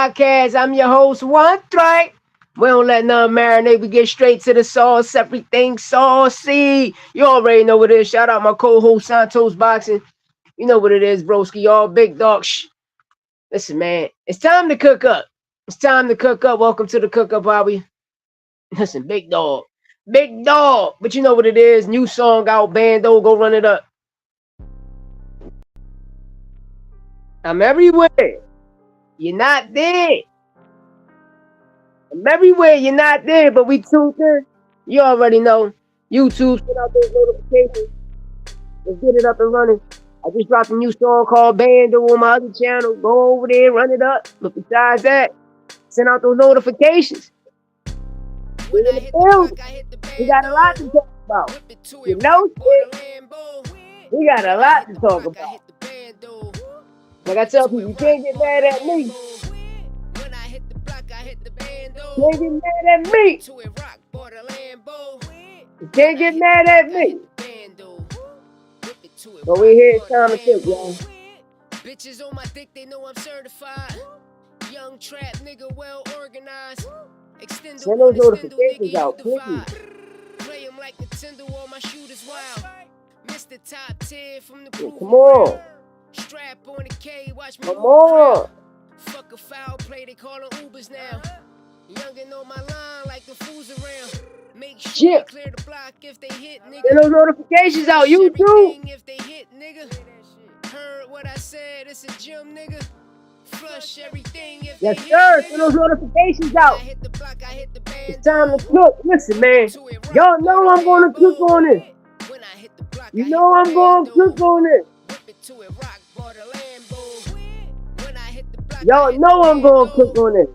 Podcast. I'm your host, One Strike. We don't let nothing marinate. We get straight to the sauce. Everything saucy. You already know what it is. Shout out my co-host, Santos Boxing. You know what it is, broski. Y'all big dog. Shh. Listen, man. It's time to cook up. It's time to cook up. Welcome to the cook up, Bobby. Listen, big dog. Big dog. But you know what it is. New song out, Bando. Go run it up. I'm everywhere. You're not there. I'm everywhere. You're not there, but we tuned in. You already know. YouTube, send out those notifications. Let's get it up and running. I just dropped a new song called Bando on my other channel. Go over there, run it up. But besides that, send out those notifications. We got a lot to talk about. You know, we got a lot to talk about. Like I tell people, you can't get mad at me. You can't get mad at me. You can't get mad at me. But we're here, it's time to cook, y'all. Bitches on my dick, they know I'm certified. Young trap nigga, well organized. Send those notifications out, please. Play him like Nintendo, all my shooters wild. Mr. Top 10 from the come on. Strap on the K, watch me. Come on. Fuck a foul play, they call them Ubers now. Youngin' on my line like the fools around. Make sure they clear the block if they hit, nigga. Send those notifications out, YouTube. If they hit, nigga. Heard what I said, it's a gym, nigga. Flush everything if yes, sir. Send those notifications out. It's time to cook. Listen, man. Y'all know I'm going to cook on this. You know I'm going to cook on this. Y'all know I'm going to cook on this.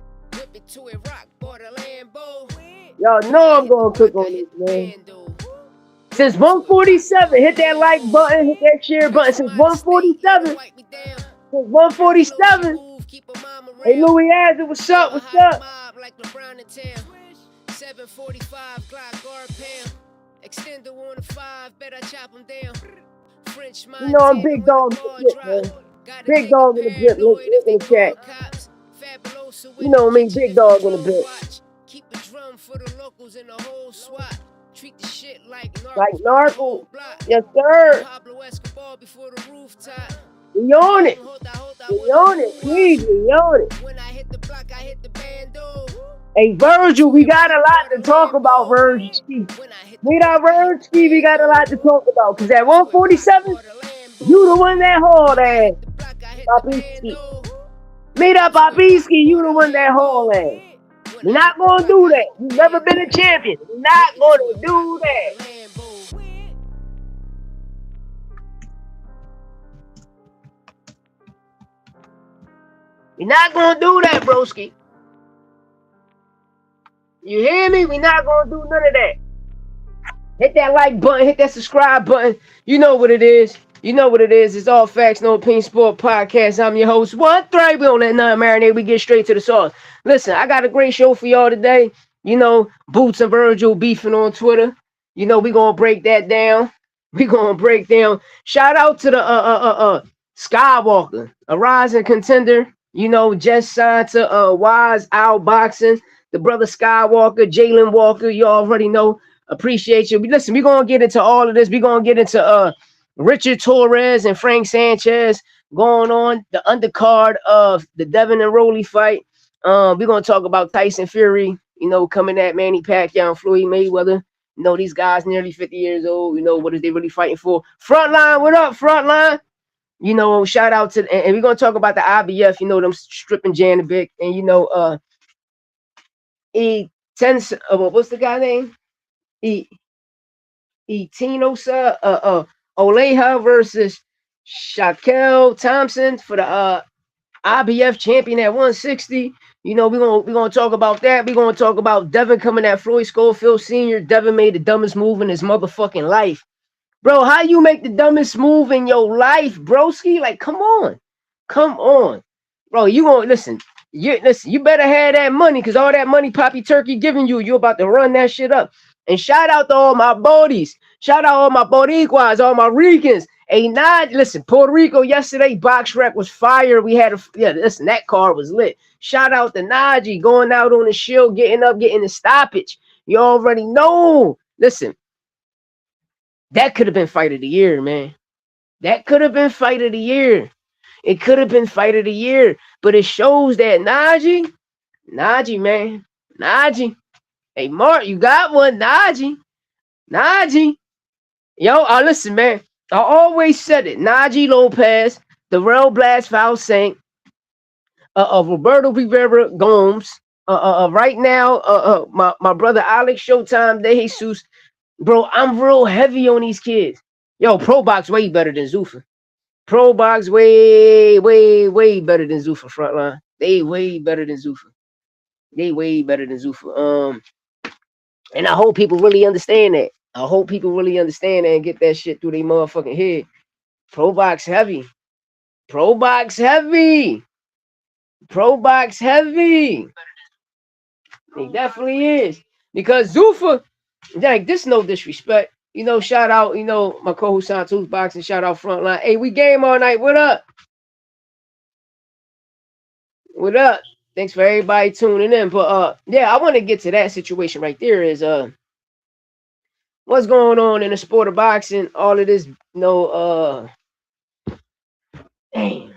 Y'all know I'm going to cook on this, man. Since 147, hit that like button, hit that share button. Since 147. Since 147. Hey, Louis Azza, what's up? What's up? 745 clock guard pound. Extender on the 5, bet I chop him down. French you know I'm big dog in the drip, man. Big dog in the drip. Look in the chat. You know me, big dog in the drip. Keep a drum for the locals in the whole SWAT. Treat the shit like narco. Yes, sir. Pablo Escobar before the rooftop. We on it. We on it. Please, we on it. When I hit the block, I hit the bando. Hey, Vergil, we got a lot to talk about, Vergil. We got Vergil, we got a lot to talk about. Because at 147, you the one that hauled ass. Papiski. Meet up, Papiski, you the one that hauled ass. We're not going to do that. You've never been a champion. We're not going to do that. We're not going to do that, broski. You hear me? We're not going to do none of that. Hit that like button. Hit that subscribe button. You know what it is. You know what it is. It's All Facts, No Opinion Sport Podcast. I'm your host, One Strike. We don't let nothing marinate. We get straight to the sauce. Listen, I got a great show for y'all today. You know, Boots and Vergil beefing on Twitter. You know, we're going to break that down. We're going to break down. Shout out to the Skywalker, a rising contender. You know, just signed to Wise Out Boxing. The brother Skywalker, Jalen Walker. You already know. Appreciate you. Listen, we're going to get into all of this. We're going to get into Richard Torres and Frank Sanchez going on the undercard of the Devin and Rolly fight. We're going to talk about Tyson Fury, you know, coming at Manny Pacquiao and Floyd Mayweather. You know, these guys nearly 50 years old. You know, what is they really fighting for? Frontline, what up, Frontline? You know, shout out to, and we're going to talk about the IBF, you know, them stripping Janovic. And, you know, what's the guy name? Tinosa, Oleja versus Shaquille Thompson for the IBF champion at 160. You know, we're gonna talk about that. We're gonna talk about Devin coming at Floyd Schofield Sr. Devin made the dumbest move in his motherfucking life. Bro, how you make the dumbest move in your life, broski? Like, come on. Come on. Bro, you gonna listen. You better have that money, because all that money Poppy Turkey giving you about to run that shit up. And shout out to all my Bodis. Shout out all my Boricuas, all my Ricans. Hey, Naj, listen, Puerto Rico yesterday, box rec was fire. We had listen, that car was lit. Shout out to Najee going out on the shield, getting up, getting the stoppage. You already know. Listen, that could have been fight of the year, man. That could have been fight of the year. It could have been fight of the year, but it shows that Najee, man, Najee. Hey, Mark, you got one, Najee. Yo, listen, man. I always said it. Najee Lopez, the Real Blast Foul Saint, Roberto Rivera Gomes. Right now, my brother Alex Showtime De Jesus. Bro, I'm real heavy on these kids. Yo, Pro Box way better than Zuffa. Pro Box way better than Zuffa frontline. They way better than Zuffa. And I hope people really understand that. I hope people really understand that and get that shit through their motherfucking head. Pro Box heavy. Pro Box heavy. He definitely is. Because Zuffa, like, this no disrespect. You know, shout out, you know, my co-host on Tooth Boxing, shout out Frontline. Hey, we game all night. What up? What up? Thanks for everybody tuning in. But yeah, I want to get to that situation right there is what's going on in the sport of boxing, all of this, you know, damn.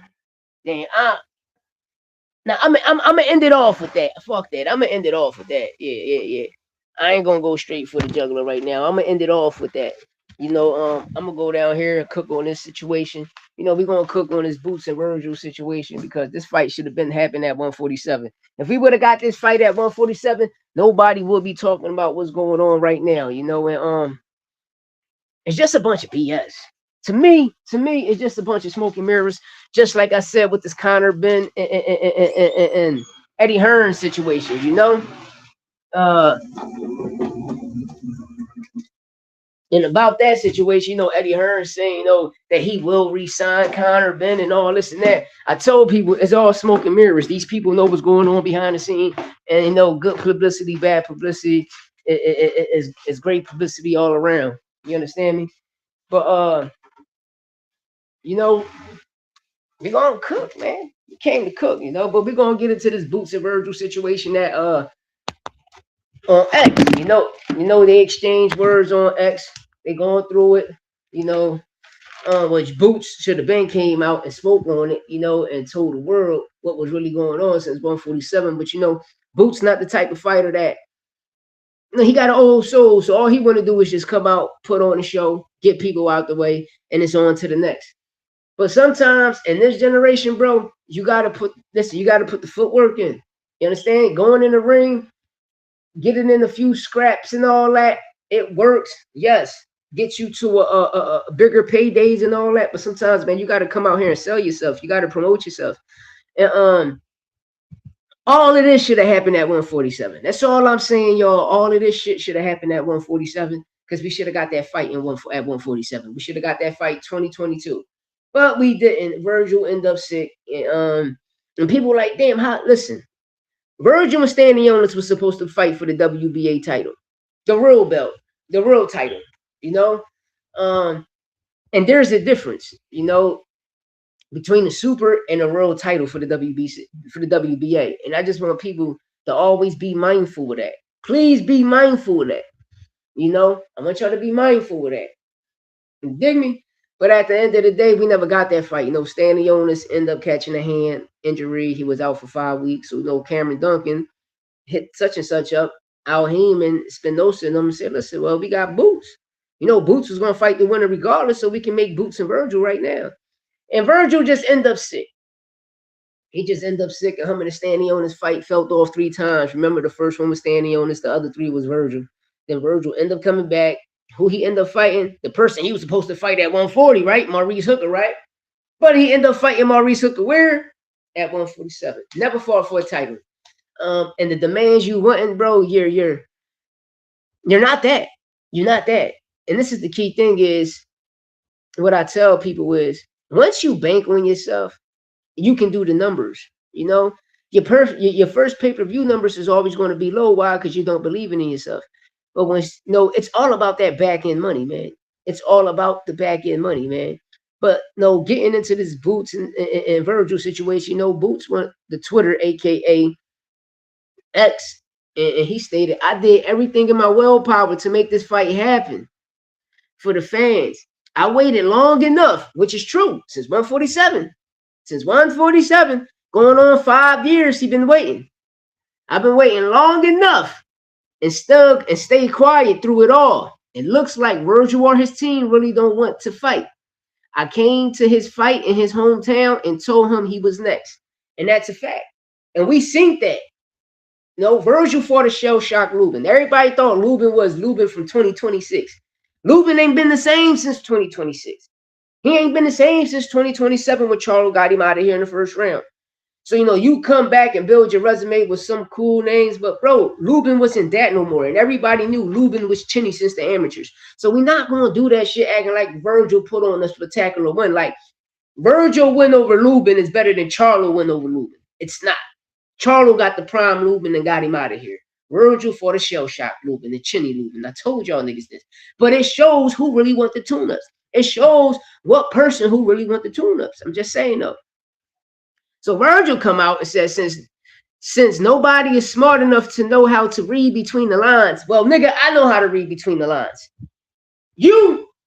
Now I'm gonna end it off with that. Fuck that. I'm gonna end it off with that. Yeah. I ain't gonna go straight for the juggler right now. I'm gonna end it off with that. You know, I'm gonna go down here and cook on this situation. You know, we're gonna cook on this Boots and Vergil situation because this fight should have been happening at 147. If we would have got this fight at 147, nobody would be talking about what's going on right now. You know, and it's just a bunch of BS. To me, it's just a bunch of smoke and mirrors. Just like I said with this Conor Ben and Eddie Hearn situation, you know. And about that situation, you know, Eddie Hearn saying, you know, that he will re-sign Conor Ben and all this and that. I told people it's all smoke and mirrors. These people know what's going on behind the scene, and you know, good publicity, bad publicity is great publicity all around. You understand me? But you know, we're gonna cook, man. We came to cook, you know, but we're gonna get into this Boots and Vergil situation that on X, you know, they exchange words on X. They going through it, you know, which Boots should have been came out and spoke on it, you know, and told the world what was really going on since 147. But you know, Boots not the type of fighter that, you know, he got an old soul, so all he want to do is just come out, put on a show, get people out the way, and it's on to the next. But sometimes in this generation, bro, you gotta put the footwork in. You understand? Going in the ring, getting in a few scraps and all that, it works. Yes, get you to a bigger paydays and all that. But sometimes, man, you got to come out here and sell yourself. You got to promote yourself. And all of this should have happened at 147. That's all I'm saying, y'all. All of this shit should have happened at 147 because we should have got that fight at 147. We should have got that fight 2022, but we didn't. Vergil ended up sick, and people were like, damn, listen. Vergil and Stanionis was supposed to fight for the WBA title, the real belt, the real title, you know? And there's a difference, you know, between the super and the real title for the WBA. And I just want people to always be mindful of that. Please be mindful of that. You know, I want y'all to be mindful of that. You dig me? But at the end of the day, we never got that fight. You know, Stanionis ended up catching a hand injury. He was out for 5 weeks. So, you know, Cameron Duncan hit such and such up. Al Heyman, Spinoza, and them said, listen, well, we got Boots. You know, Boots was going to fight the winner regardless, so we can make Boots and Vergil right now. And Vergil just ended up sick. He just ended up sick. And him and the Stanionis fight felt off 3 times. Remember, the first one was Stanionis. The other 3 was Vergil. Then Vergil ended up coming back. Who he ended up fighting? The person he was supposed to fight at 140, right? Maurice Hooker, right? But he ended up fighting Maurice Hooker where? At 147. Never fought for a title. And the demands you wanting, bro, you're not that. You're not that. And this is the key thing is, what I tell people is, once you bank on yourself, you can do the numbers. You know, your first pay-per-view numbers is always going to be low. Why? Because you don't believe in yourself. But when it's all about that back end money, man. It's all about the back end money, man. But no, getting into this Boots and Vergil situation, Boots went the Twitter, aka X, and he stated, I did everything in my willpower to make this fight happen for the fans. I waited long enough, which is true, since 147. Since 147, going on 5 years, he's been waiting. I've been waiting long enough and stuck and stayed quiet through it all. It looks like Vergil or his team really don't want to fight. I came to his fight in his hometown and told him he was next. And that's a fact. And we seen that. Vergil fought a shell-shock Lubin. Everybody thought Lubin was Lubin from 2026. Lubin ain't been the same since 2026. He ain't been the same since 2027 when Charlo got him out of here in the first round. So, you come back and build your resume with some cool names, but bro, Lubin wasn't that no more. And everybody knew Lubin was chinny since the amateurs. So we're not going to do that shit acting like Vergil put on a spectacular win. Like, Vergil win over Lubin is better than Charlo win over Lubin. It's not. Charlo got the prime Lubin and got him out of here. Vergil fought a shell shock Lubin, the chinny Lubin. I told y'all niggas this. But it shows who really want the tune-ups. It shows what person who really want the tune-ups. I'm just saying though. So Vergil come out and says, since nobody is smart enough to know how to read between the lines. Well, nigga, I know how to read between the lines.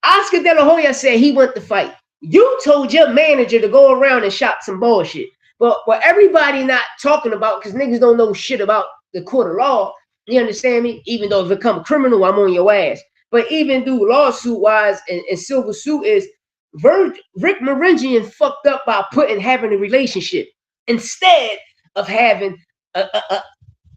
Oscar De La Hoya said he want to fight. You told your manager to go around and shop some bullshit. But what everybody not talking about, because niggas don't know shit about the court of law, you understand me? Even though if it become criminal, I'm on your ass. But even do lawsuit-wise and civil suit is, Rick Maringian fucked up by having a relationship instead of having a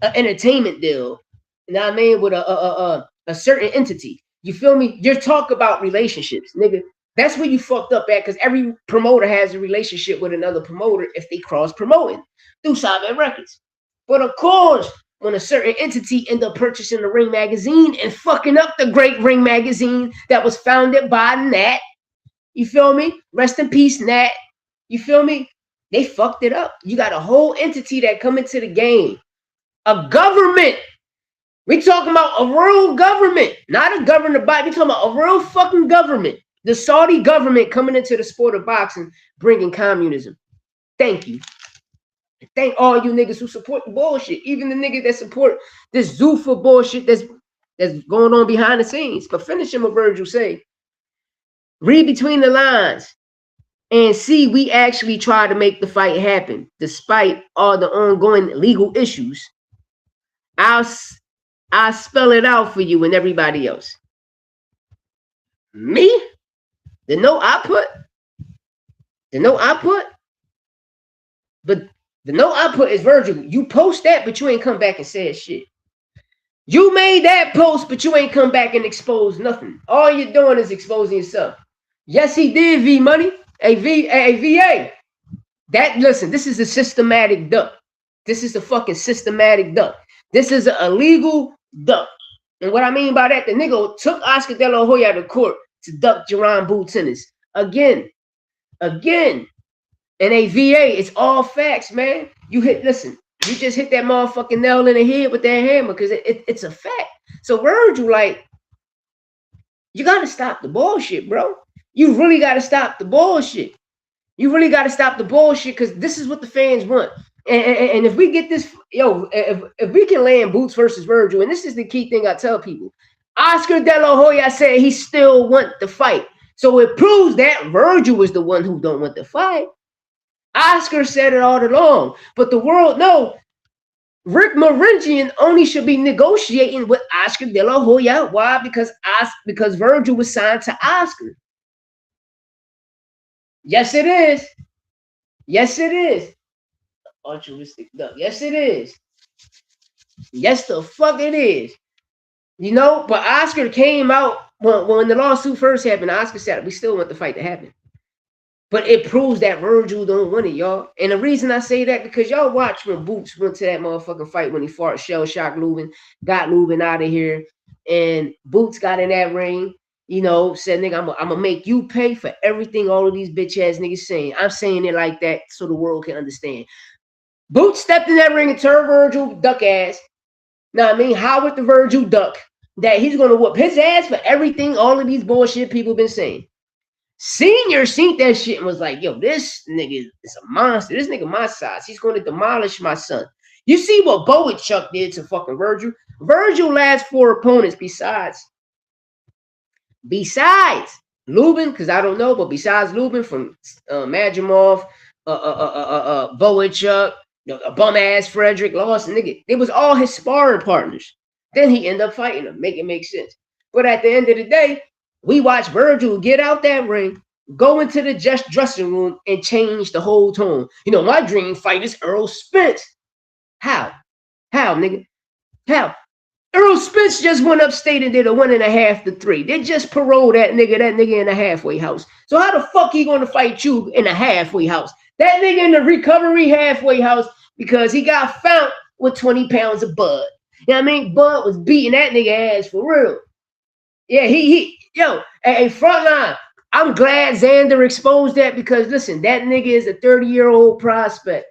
entertainment deal. You know what I mean? With a certain entity. You feel me? You're talking about relationships, nigga. That's where you fucked up at, because every promoter has a relationship with another promoter if they cross promoting through Simon Records. But of course, when a certain entity end up purchasing the Ring magazine and fucking up the great Ring magazine that was founded by Nat, you feel me? Rest in peace, Nat. You feel me? They fucked it up. You got a whole entity that come into the game. A government. We talking about a real government, not a government body. We talking about a real fucking government. The Saudi government coming into the sport of boxing, bringing communism. Thank you. Thank all you niggas who support the bullshit. Even the niggas that support this Zuffa bullshit that's going on behind the scenes. But finishing what Vergil say. Read between the lines and see we actually try to make the fight happen despite all the ongoing legal issues. I'll spell it out for you and everybody else. Me? The no output? But the no output is Vergil. You post that, but you ain't come back and said shit. You made that post, but you ain't come back and exposed nothing. All you're doing is exposing yourself. Yes, he did, V Money. A VA. Listen, this is a systematic duck. This is a fucking systematic duck. This is an illegal duck. And what I mean by that, the nigga took Oscar De La Hoya to court to duck Jerron Boots Ennis. Again. And a VA, it's all facts, man. You just hit that motherfucking nail in the head with that hammer because it's a fact. So Vergil, like, you got to stop the bullshit, bro. You really got to stop the bullshit. Because this is what the fans want. And if we get this, if we can land Boots versus Vergil, and this is the key thing I tell people, Oscar De La Hoya said he still want the fight. So it proves that Vergil was the one who don't want the fight. Oscar said it all along. But the world knows Rick Maringian only should be negotiating with Oscar De La Hoya. Why? Because Vergil was signed to Oscar. Yes, it is. Altruistic duck. Yes, it is. Yes, the fuck it is. But Oscar came out when the lawsuit first happened. Oscar said we still want the fight to happen. But it proves that Vergil don't want it, y'all. And the reason I say that, because y'all watch when Boots went to that motherfucking fight when he fought shell shock Lubin, got Lubin out of here, and Boots got in that ring. Said, nigga, I'm going to make you pay for everything all of these bitch ass niggas saying. I'm saying it like that so the world can understand. Boots stepped in that ring and turned Vergil duck ass. Now, I mean, Howard the Vergil duck, that he's going to whoop his ass for everything all of these bullshit people been saying. Senior seen that shit and was like, yo, this nigga is a monster. This nigga my size. He's going to demolish my son. You see what Chuck did to fucking Vergil? Vergil last 4 opponents besides Lubin, because I don't know, but besides Lubin from Madrimov, Chuck, a bum ass Frederick Lawson, nigga, it was all his sparring partners. Then he ended up fighting them. Make it make sense. But at the end of the day, we watched Vergil get out that ring, go into the dressing room, and change the whole tone. You know, my dream fight is Earl Spence. How, nigga? How? Earl Spence just went upstate and did a 1.5 to 3. They just paroled that nigga in a halfway house. So how the fuck he gonna fight you in a halfway house? That nigga in the recovery halfway house because he got found with 20 pounds of Bud. You know what I mean? Bud was beating that nigga ass for real. Yeah, yo, hey, frontline. I'm glad Xander exposed that because listen, that nigga is a 30-year-old prospect.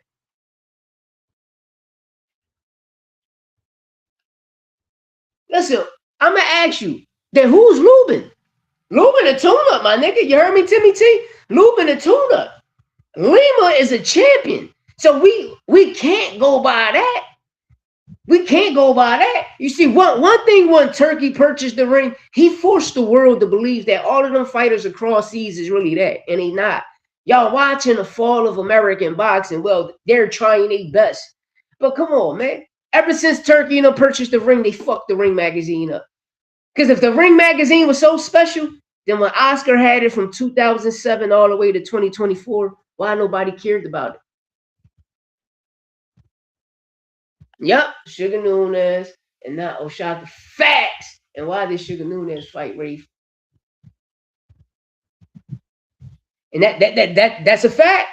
Listen, I'm gonna ask you, then who's Lubin? Lubin a tune-up, my nigga. You heard me, Timmy T? Lubin a tune-up. Lima is a champion. So we can't go by that. We can't go by that. You see, one thing when Turkey purchased the ring, he forced the world to believe that all of them fighters across seas is really that, and he not. Y'all watching the fall of American boxing. Well, they're trying their best. But come on, man. Ever since Turkey purchased the ring, they fucked the Ring magazine up. Because if the Ring magazine was so special, then when Oscar had it from 2007 all the way to 2024, why nobody cared about it? Yep, Sugar Nunes and not O'Shaka. Facts. And why did Sugar Nunes fight Rafe? And that's a fact.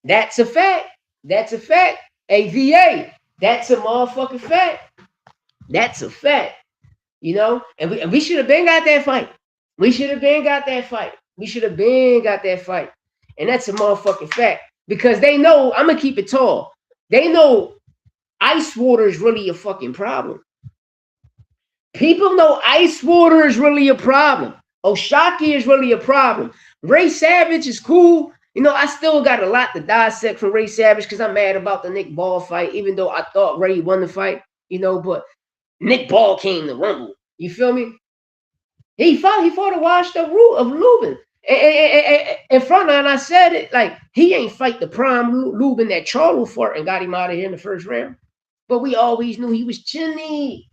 That's a fact. That's a fact. AVA. That's a motherfucking fact. That's a fact. You know? And we should have been got that fight. We should have been got that fight. We should have been got that fight. And that's a motherfucking fact. Because they know, I'm going to keep it tall. They know ice water is really a fucking problem. People know ice water is really a problem. Oshaki is really a problem. Ray Savage is cool. You know, I still got a lot to dissect from Ray Savage because I'm mad about the Nick Ball fight, even though I thought Ray won the fight, you know, but Nick Ball came to Rumble. You feel me? He fought a washed up root of Lubin. In front of, and I said it, like, he ain't fight the prime Lubin that Charlo fought and got him out of here in the first round. But we always knew he was chinny.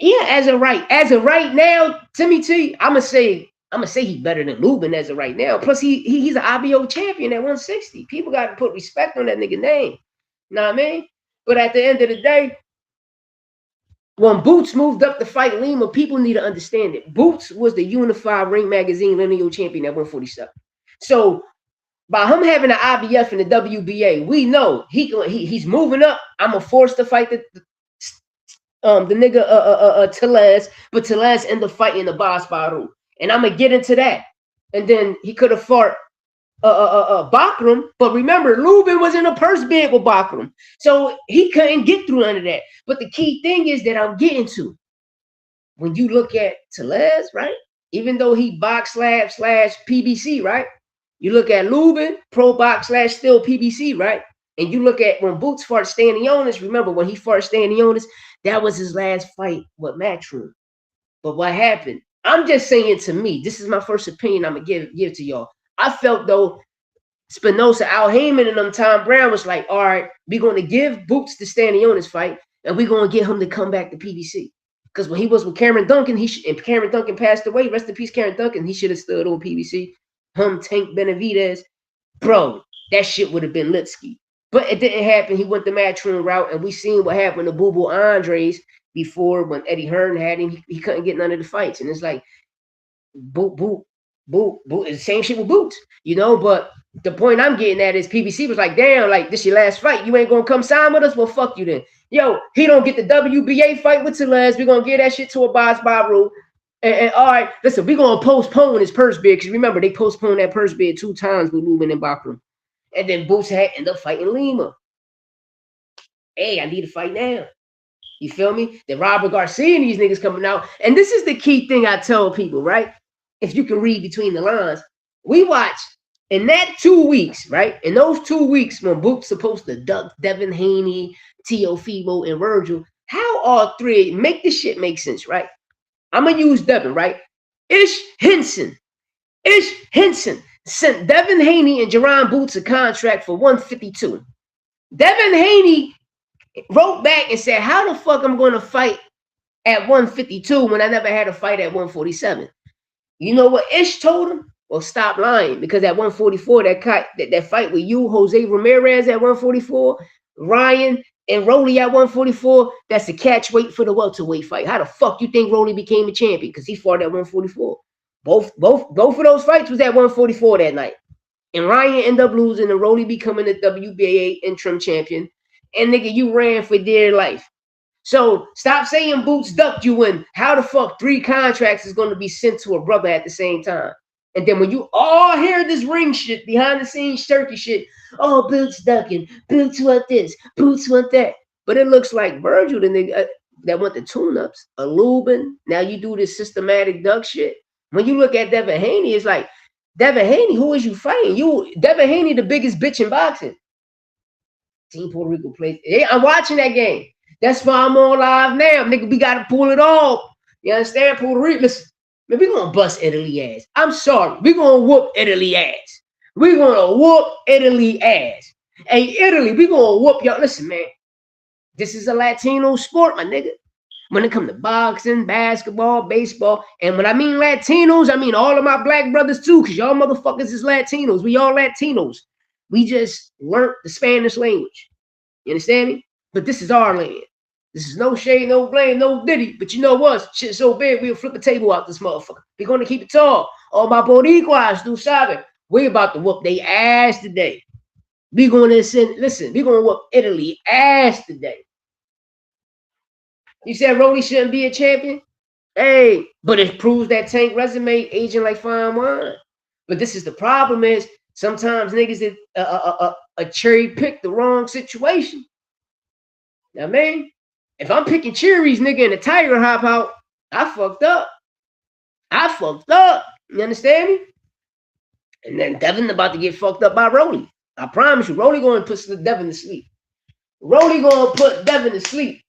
Yeah, as of right now, Timmy T, I'ma say he's better than Lubin as of right now. Plus, he's an IBO champion at 160. People got to put respect on that nigga name. You know what I mean? But at the end of the day, when Boots moved up to fight Lima, people need to understand it. Boots was the unified Ring magazine lineal champion at 147. So by him having the IBF and the WBA, we know he's moving up. I'm gonna force to fight the nigga Tellez, but Tellez ended up fighting the boss Baru. And I'm gonna get into that. And then he could have fought Bakram, but remember, Lubin was in a purse bid with Bakram, so he couldn't get through none of that. But the key thing is that I'm getting to, when you look at Tellez, right? Even though he box lab / PBC, right? You look at Lubin, pro box / still PBC, right? And you look at when Boots fought Stanionis. Remember when he fought Stanionis, that was his last fight with Matchroom. But what happened? I'm just saying, to me, this is my first opinion I'm gonna give to y'all. I felt though Spinoza, Al Heyman, and Tom Brown was like, all right, we're gonna give Boots the Stanionis fight, and we're gonna get him to come back to PBC. Because when he was with Cameron Duncan, and Cameron Duncan passed away, rest in peace, Cameron Duncan, he should have stood on PBC. Tank Benavidez, bro, that shit would have been Litsky. But it didn't happen. He went the Matchroom route, and we seen what happened to Boo Boo Andres before when Eddie Hearn had him. He couldn't get none of the fights. And it's like, Boo, it's the same shit with Boots, you know? But the point I'm getting at is PBC was like, damn, like, this your last fight. You ain't going to come sign with us? Well, fuck you then. Yo, he don't get the WBA fight with Tellez. We're going to give that shit to a boss Baru. And all right, listen, we're going to postpone his purse bid. Because remember, they postponed that purse bid 2 times with Lubin and Bakram. And then Boots had end up fighting Lima. Hey, I need a fight now. You feel me? Then Robert Garcia and these niggas coming out. And this is the key thing I tell people, right? if you can read between the lines. We watched in that 2 weeks, right? In those 2 weeks when Boot's supposed to duck Devin Haney, Teofimo, and Vergil, how all three make this shit make sense, right? I'm gonna use Devin, right? Ish Henson sent Devin Haney and Jerron Boots a contract for $152. Devin Haney wrote back and said, how the fuck I'm gonna fight at 152 when I never had a fight at 147? You know what Ish told him? Well, stop lying, because at 144, that fight with you, Jose Ramirez at 144, Ryan and Rolly at 144, that's the catch weight for the welterweight fight. How the fuck you think Rolly became a champion? Because he fought at 144. Both of those fights was at 144 that night. And Ryan ended up losing and Rolly becoming the WBA interim champion. And nigga, you ran for dear life. So stop saying Boots ducked you in. How the fuck 3 contracts is going to be sent to a brother at the same time? And then when you all hear this ring shit, behind the scenes turkey shit, oh, Boots ducking, Boots want this, Boots want that. But it looks like Vergil, the nigga that went the tune-ups, a Lubin. Now you do this systematic duck shit. When you look at Devin Haney, it's like, Devin Haney, who is you fighting? Devin Haney, the biggest bitch in boxing. Team Puerto Rico plays. Yeah, I'm watching that game. That's why I'm on live now. Nigga, we got to pull it off. You understand? Puerto Rico, listen. Man, we're going to bust Italy ass. I'm sorry. We're going to whoop Italy ass. We're going to whoop Italy ass. Hey, Italy, we're going to whoop y'all. Listen, man. This is a Latino sport, my nigga. When it comes to boxing, basketball, baseball, and when I mean Latinos, I mean all of my black brothers too, because y'all motherfuckers is Latinos. We all Latinos. We just learned the Spanish language. You understand me? But this is our land. This is no shade, no blame, no diddy. But you know what? Shit's so big, we'll flip a table out this motherfucker. We're going to keep it tall. All my Boricuas do sabe. We about to whoop they ass today. We're going to listen, we're going to whoop Italy ass today. You said Rolly shouldn't be a champion? Hey, but it proves that Tank resume aging like fine wine. But this is the problem is sometimes niggas a cherry pick the wrong situation. Now, man, if I'm picking cherries, nigga, and a tiger hop out, I fucked up. You understand me? And then Devin about to get fucked up by Rolly. I promise you, Rolly going to put Devin to sleep. Rolly going to put Devin to sleep.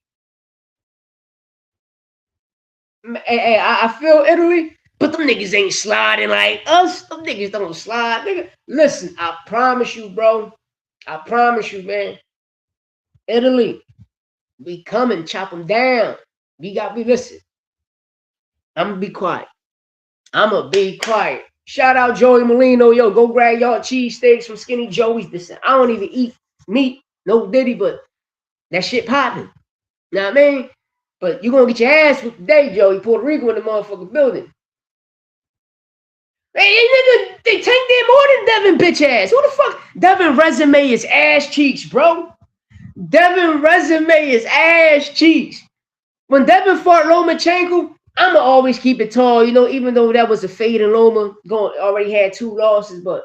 Hey, I feel Italy, but them niggas ain't sliding like us. Them niggas don't slide, nigga. Listen, I promise you, bro. I promise you, man. Italy, we come and chop them down. Listen. I'm going to be quiet. Shout out Joey Molino. Yo, go grab y'all cheesesteaks from Skinny Joey's. Listen, I don't even eat meat. No diddy, but that shit popping. Know what I mean? But you going to get your ass with today, Joey. Puerto Rico in the motherfucking building. Hey, nigga, they Tank there more than Devin bitch ass. Who the fuck? Devin resume is ass cheeks, bro. Devin resume is ass cheeks. When Devin fought Lomachenko, I'ma always keep it tall, you know, even though that was a fade and Loma already had 2 losses, but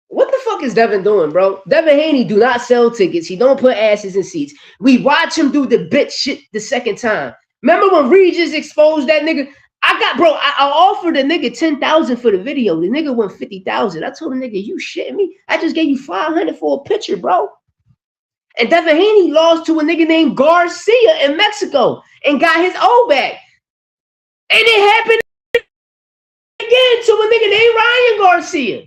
what the fuck is Devin doing, bro? Devin Haney do not sell tickets. He don't put asses in seats. We watch him do the bitch shit the second time. Remember when Regis exposed that nigga? I offered the nigga 10,000 for the video. The nigga went 50,000. I told the nigga, you shitting me? I just gave you 500 for a picture, bro. And Devin Haney lost to a nigga named Garcia in Mexico and got his O back. And it happened again to a nigga named Ryan Garcia.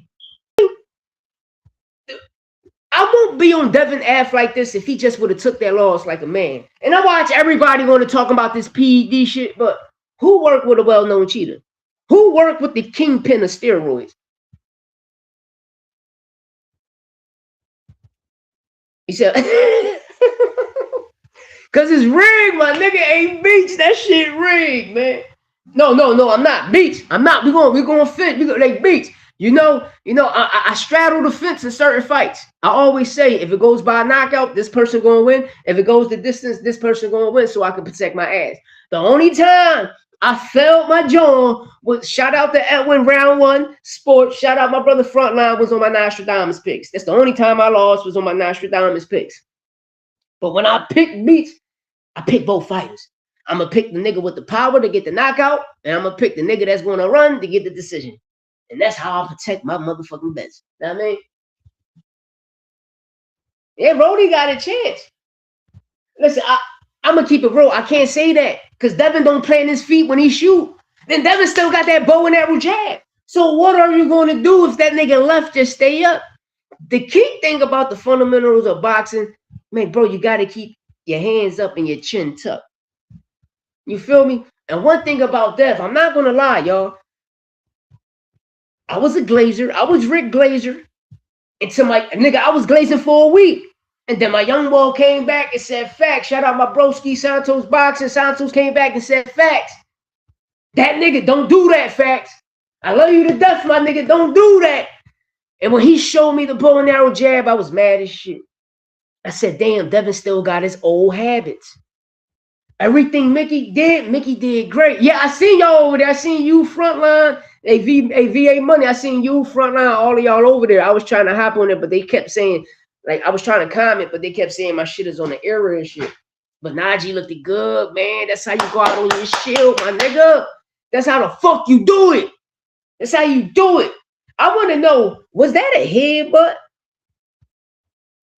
I won't be on Devin F like this if he just would have took that loss like a man. And I watch everybody going to talk about this PED shit, but who worked with a well-known cheater? Who worked with the kingpin of steroids? He said, because it's rigged, my nigga ain't Beach. That shit rigged, man. No, I'm not. Beach. I'm not. We're going to fit. Like Beach. You know, I straddle the fence in certain fights. I always say, if it goes by knockout, this person gonna win. If it goes the distance, this person gonna win, so I can protect my ass. The only time I felt my jaw was shout out to Edwin round 1 sports. Shout out my brother Frontline was on my Nostradamus picks. That's the only time I lost was on my Nostradamus picks. But when I picked Beats, I picked both fighters. I'm gonna pick the nigga with the power to get the knockout, and I'm gonna pick the nigga that's gonna run to get the decision. And that's how I protect my motherfucking bets. You know what I mean? Yeah, Brody got a chance. Listen, I'm gonna keep it real. I can't say that because Devin don't plant his feet when he shoot. Then Devin still got that bow and arrow jab. So what are you gonna do if that nigga left just stay up? The key thing about the fundamentals of boxing, man, bro, you gotta keep your hands up and your chin tucked. You feel me? And one thing about Dev, I'm not gonna lie, y'all. I was a glazer. I was Rick Glazer. Until my nigga, I was glazing for a week. And then my young boy came back and said facts. Shout out my broski Santos Boxing. Santos came back and said facts. That nigga, don't do that, facts. I love you to death, my nigga. Don't do that. And when he showed me the bow and arrow jab, I was mad as shit. I said, damn, Devin still got his old habits. Everything Mickey did great. Yeah, I seen y'all over there. I seen you frontline. Hey, VA Money, I seen you frontline, all of y'all over there. I was trying to hop on it, but they kept saying, like, I was trying to comment, but they kept saying my shit is on the error and shit. But Najee looked good, man. That's how you go out on your shield, my nigga. That's how the fuck you do it. That's how you do it. I want to know, was that a headbutt?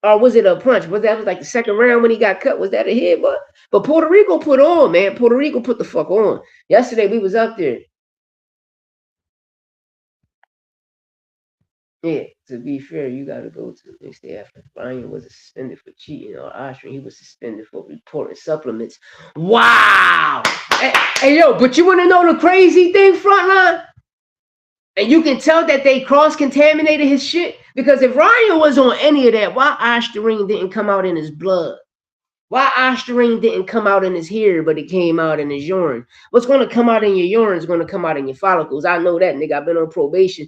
Or was it a punch? Was like the second round when he got cut? Was that a headbutt? But Puerto Rico put on, man. Puerto Rico put the fuck on. Yesterday we was up there. Yeah, to be fair, you got to go to the next day after. Ryan was suspended for cheating or Oshrin. He was suspended for reporting supplements. Wow. Hey, yo, but you want to know the crazy thing, Frontline? And you can tell that they cross-contaminated his shit. Because if Ryan was on any of that, why Oshrin didn't come out in his blood? Why Oshrin didn't come out in his hair, but it came out in his urine? What's going to come out in your urine is going to come out in your follicles. I know that, nigga. I've been on probation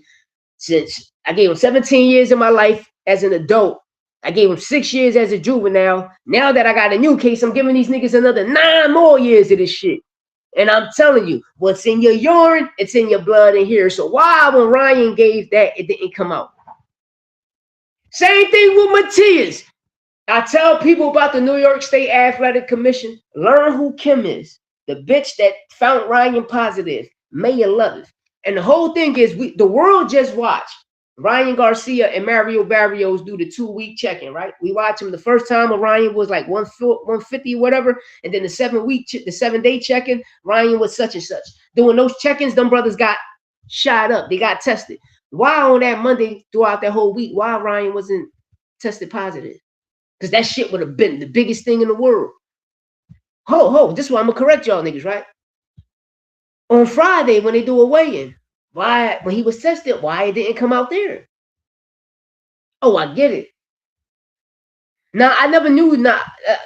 since I gave him 17 years of my life as an adult. I gave him 6 years as a juvenile. Now that I got a new case, I'm giving these niggas another 9 more years of this shit. And I'm telling you, what's in your urine, it's in your blood and here. So why when Ryan gave that, it didn't come out? Same thing with Matias. I tell people about the New York State Athletic Commission, learn who Kim is. The bitch that found Ryan positive, May 11th. And the whole thing is, the world just watched Ryan Garcia and Mario Barrios do the 2-week check-in, right? We watched him the first time when Ryan was like 150 or whatever. And then the 7-day check-in, Ryan was such and such. Doing those check-ins, them brothers got shot up. They got tested. Why on that Monday throughout that whole week, why Ryan wasn't tested positive? Because that shit would have been the biggest thing in the world. This is why I'm going to correct y'all niggas, right? On Friday, when they do a weigh-in, why, when he was tested, why it didn't come out there? Oh, I get it. Now, I never knew.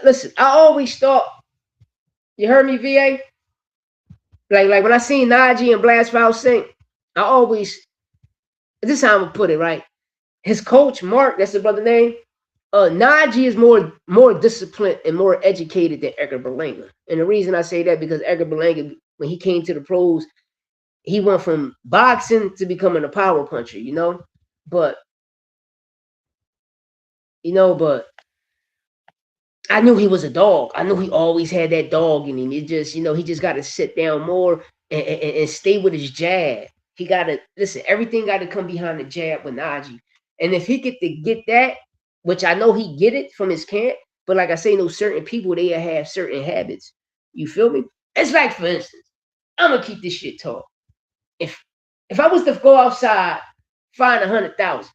Listen, I always thought, you heard me, VA? Like when I seen Najee and Blast Foul Sink, I always, this is how I'm going to put it, right? His coach, Mark, that's the brother name, Najee is more disciplined and more educated than Edgar Berlanga. And the reason I say that, because Edgar Berlanga, when he came to the pros, he went from boxing to becoming a power puncher, you know? But I knew he was a dog. I knew he always had that dog in him. It just, he just got to sit down more and stay with his jab. He got to, listen, everything got to come behind the jab with Najee. And if he get that, which I know he get it from his camp, but like I say, certain people, they have certain habits. You feel me? It's like, for instance, I'm going to keep this shit tall. If I was to go outside, find 100,000,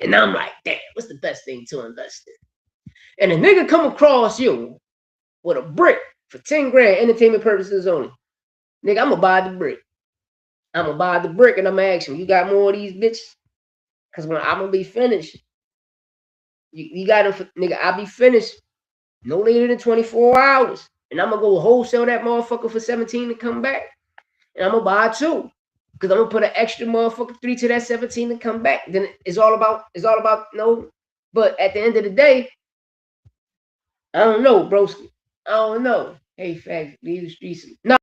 and I'm like, damn, what's the best thing to invest in? And a nigga come across you with a brick for 10 grand, entertainment purposes only. Nigga, I'm going to buy the brick. I'm going to buy the brick, and I'm going to ask him, you got more of these bitches? Because when I'm going to be finished, you got them for, nigga, I'll be finished no later than 24 hours. And I'm going to go wholesale that motherfucker for 17 to come back. And I'm going to buy 2. Because I'm going to put an extra motherfucker 3 to that 17 to come back. Then it's all about, But at the end of the day, I don't know, broski. I don't know. Hey, fact, leave the streets. No,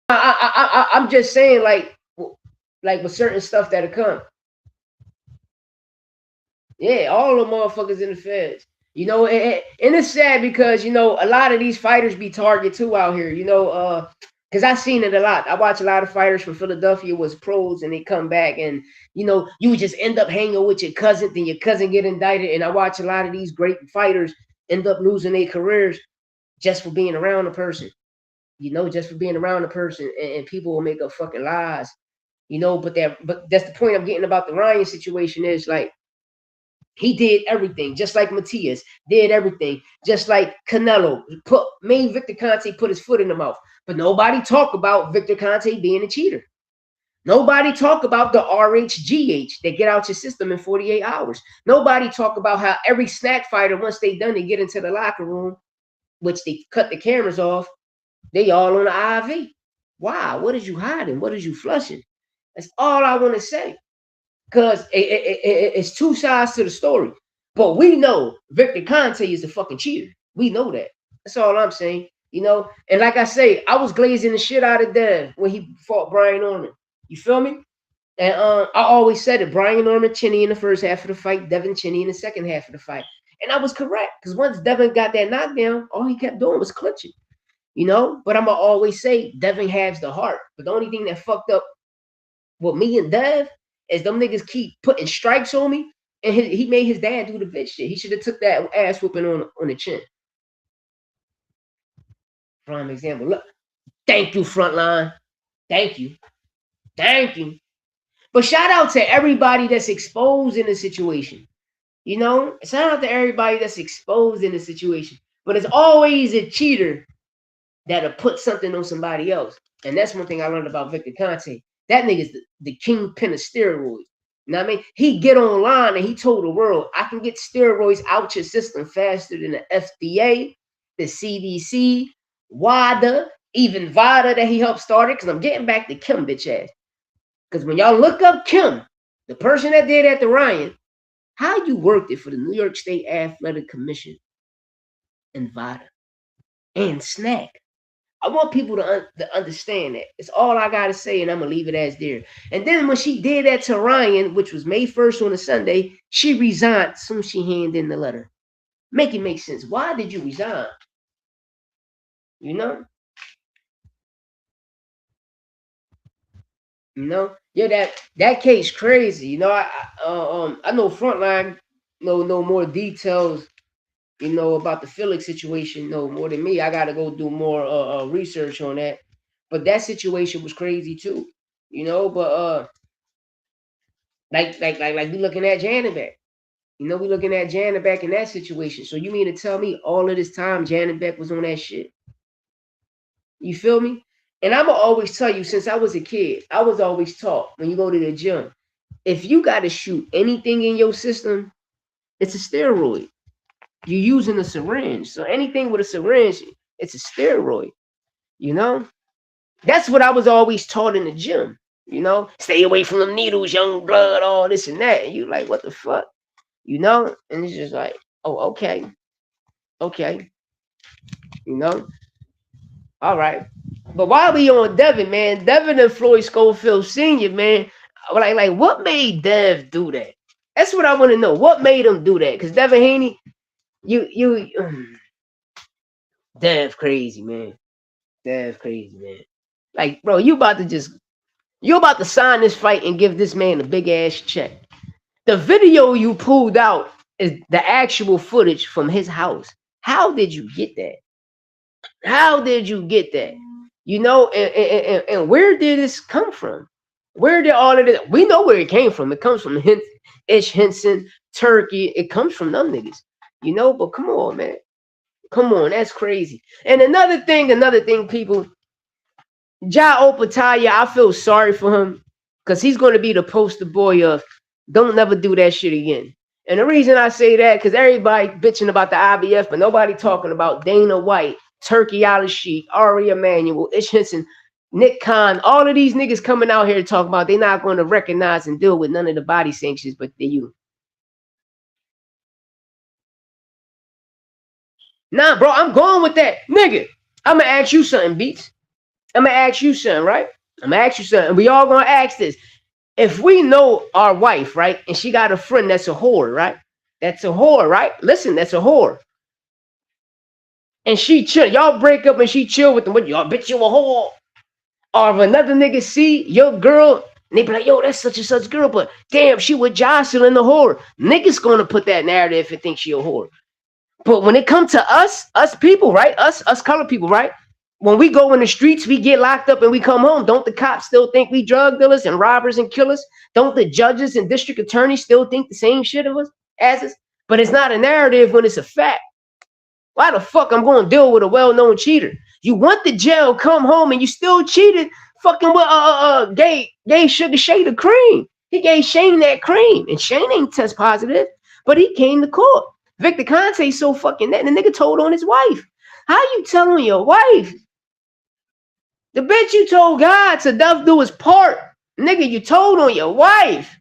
I'm just saying, like with certain stuff that'll come. Yeah, all the motherfuckers in the feds. You know, and it's sad because you know a lot of these fighters be targeted too out here. You know, because I seen it a lot. I watch a lot of fighters from Philadelphia was pros, and they come back, and you know, you just end up hanging with your cousin, then your cousin get indicted. And I watch a lot of these great fighters end up losing their careers just for being around a person. You know, just for being around a person, and people will make up fucking lies. You know, but that's the point I'm getting about the Ryan situation is like he did everything, just like Matias did everything, just like Canelo made Victor Conte put his foot in the mouth. But nobody talk about Victor Conte being a cheater. Nobody talk about the RHGH that get out your system in 48 hours. Nobody talk about how every snack fighter, once they done, they get into the locker room, which they cut the cameras off. They all on the IV. Why? What is you hiding? What is you flushing? That's all I want to say. Because it's two sides to the story. But we know Victor Conte is a fucking cheater. We know that. That's all I'm saying. You know, and like I say, I was glazing the shit out of Dev when he fought Brian Norman. You feel me? And I always said it. Brian Norman chinny in the first half of the fight, Devin chinny in the second half of the fight. And I was correct. Because once Devin got that knockdown, all he kept doing was clinching. You know? But I'm going to always say Devin has the heart. But the only thing that fucked up with me and Dev is them niggas keep putting strikes on me, and he made his dad do the bitch shit. He should have took that ass whooping on the chin. Prime example. Look, thank you, Frontline. Thank you. But shout out to everybody that's exposed in the situation. You know, shout out to everybody that's exposed in the situation. But it's always a cheater that'll put something on somebody else. And that's one thing I learned about Victor Conte. That nigga's the kingpin of steroids. You know what I mean? He get online and he told the world, I can get steroids out your system faster than the FDA, the CDC, WADA, even VADA that he helped start it. Because I'm getting back to Kim, bitch ass. Because when y'all look up Kim, the person that did that to Ryan, how you worked it for the New York State Athletic Commission and VADA and SNAC. I want people to understand that. It's all I got to say, and I'm going to leave it as there. And then when she did that to Ryan, which was May 1st on a Sunday, she resigned as soon as she handed in the letter. Make it make sense. Why did you resign? You know? You know? Yeah, that case crazy. You know, I know Frontline know more details, you know, about the Felix situation, more than me. I got to go do more research on that. But that situation was crazy too, you know. But like we looking at Janet back, you know, we looking at Janet back in that situation. So you mean to tell me all of this time Janet Beck was on that shit? You feel me? And I'm gonna always tell you, since I was a kid, I was always taught when you go to the gym, if you got to shoot anything in your system, it's a steroid. You're using a syringe. So anything with a syringe, it's a steroid. You know? That's what I was always taught in the gym. You know? Stay away from them needles, young blood, all this and that. And you like, what the fuck? You know? And it's just like, oh, okay. Okay. You know? All right. But while we on Devin, man, Devin and Floyd Schofield Sr., man, like what made Dev do that? That's what I want to know. What made him do that? Because Devin Haney, Dev crazy, man. Dev crazy, man. Like, bro, you about to sign this fight and give this man a big ass check. The video you pulled out is the actual footage from his house. How did you get that? How did you get that? You know, and where did this come from? Where did all of this? We know where it came from. It comes from Ish Henson, Turkey. It comes from them niggas. You know, but come on, man. Come on, that's crazy. And another thing, people, Ja Opataya, I feel sorry for him because he's going to be the poster boy of don't never do that shit again. And the reason I say that, because everybody bitching about the IBF, but nobody talking about Dana White, Turkey Al-Sheikh, Ari Emanuel, Ish Henson, Nick Khan, all of these niggas coming out here to talk about they're not going to recognize and deal with none of the body sanctions, but they you. Nah, bro, I'm going with that. Nigga, I'm going to ask you something, Beats. I'm going to ask you something, right? I'm going to ask you something. We all going to ask this. If we know our wife, right, and she got a friend that's a whore, right? That's a whore, right? Listen, that's a whore. And she chill. Y'all break up and she chill with them. What y'all bitch you a whore? Or if another nigga see your girl and they be like, yo, that's such and such girl, but damn, she with Jocelyn the whore. Niggas gonna put that narrative and think she a whore. But when it comes to us people, right? Us colored people, right? When we go in the streets, we get locked up and we come home. Don't the cops still think we drug dealers and robbers and killers? Don't the judges and district attorneys still think the same shit of us as us? But it's not a narrative when it's a fact. Why the fuck I'm going to deal with a well-known cheater? You went to jail, come home, and you still cheated fucking with gave Sugar Shay the cream. He gave Shane that cream. And Shane ain't test positive, but he came to court. Victor Conte so fucking that. And the nigga told on his wife. How you telling your wife? The bitch you told God to death do his part. Nigga, you told on your wife.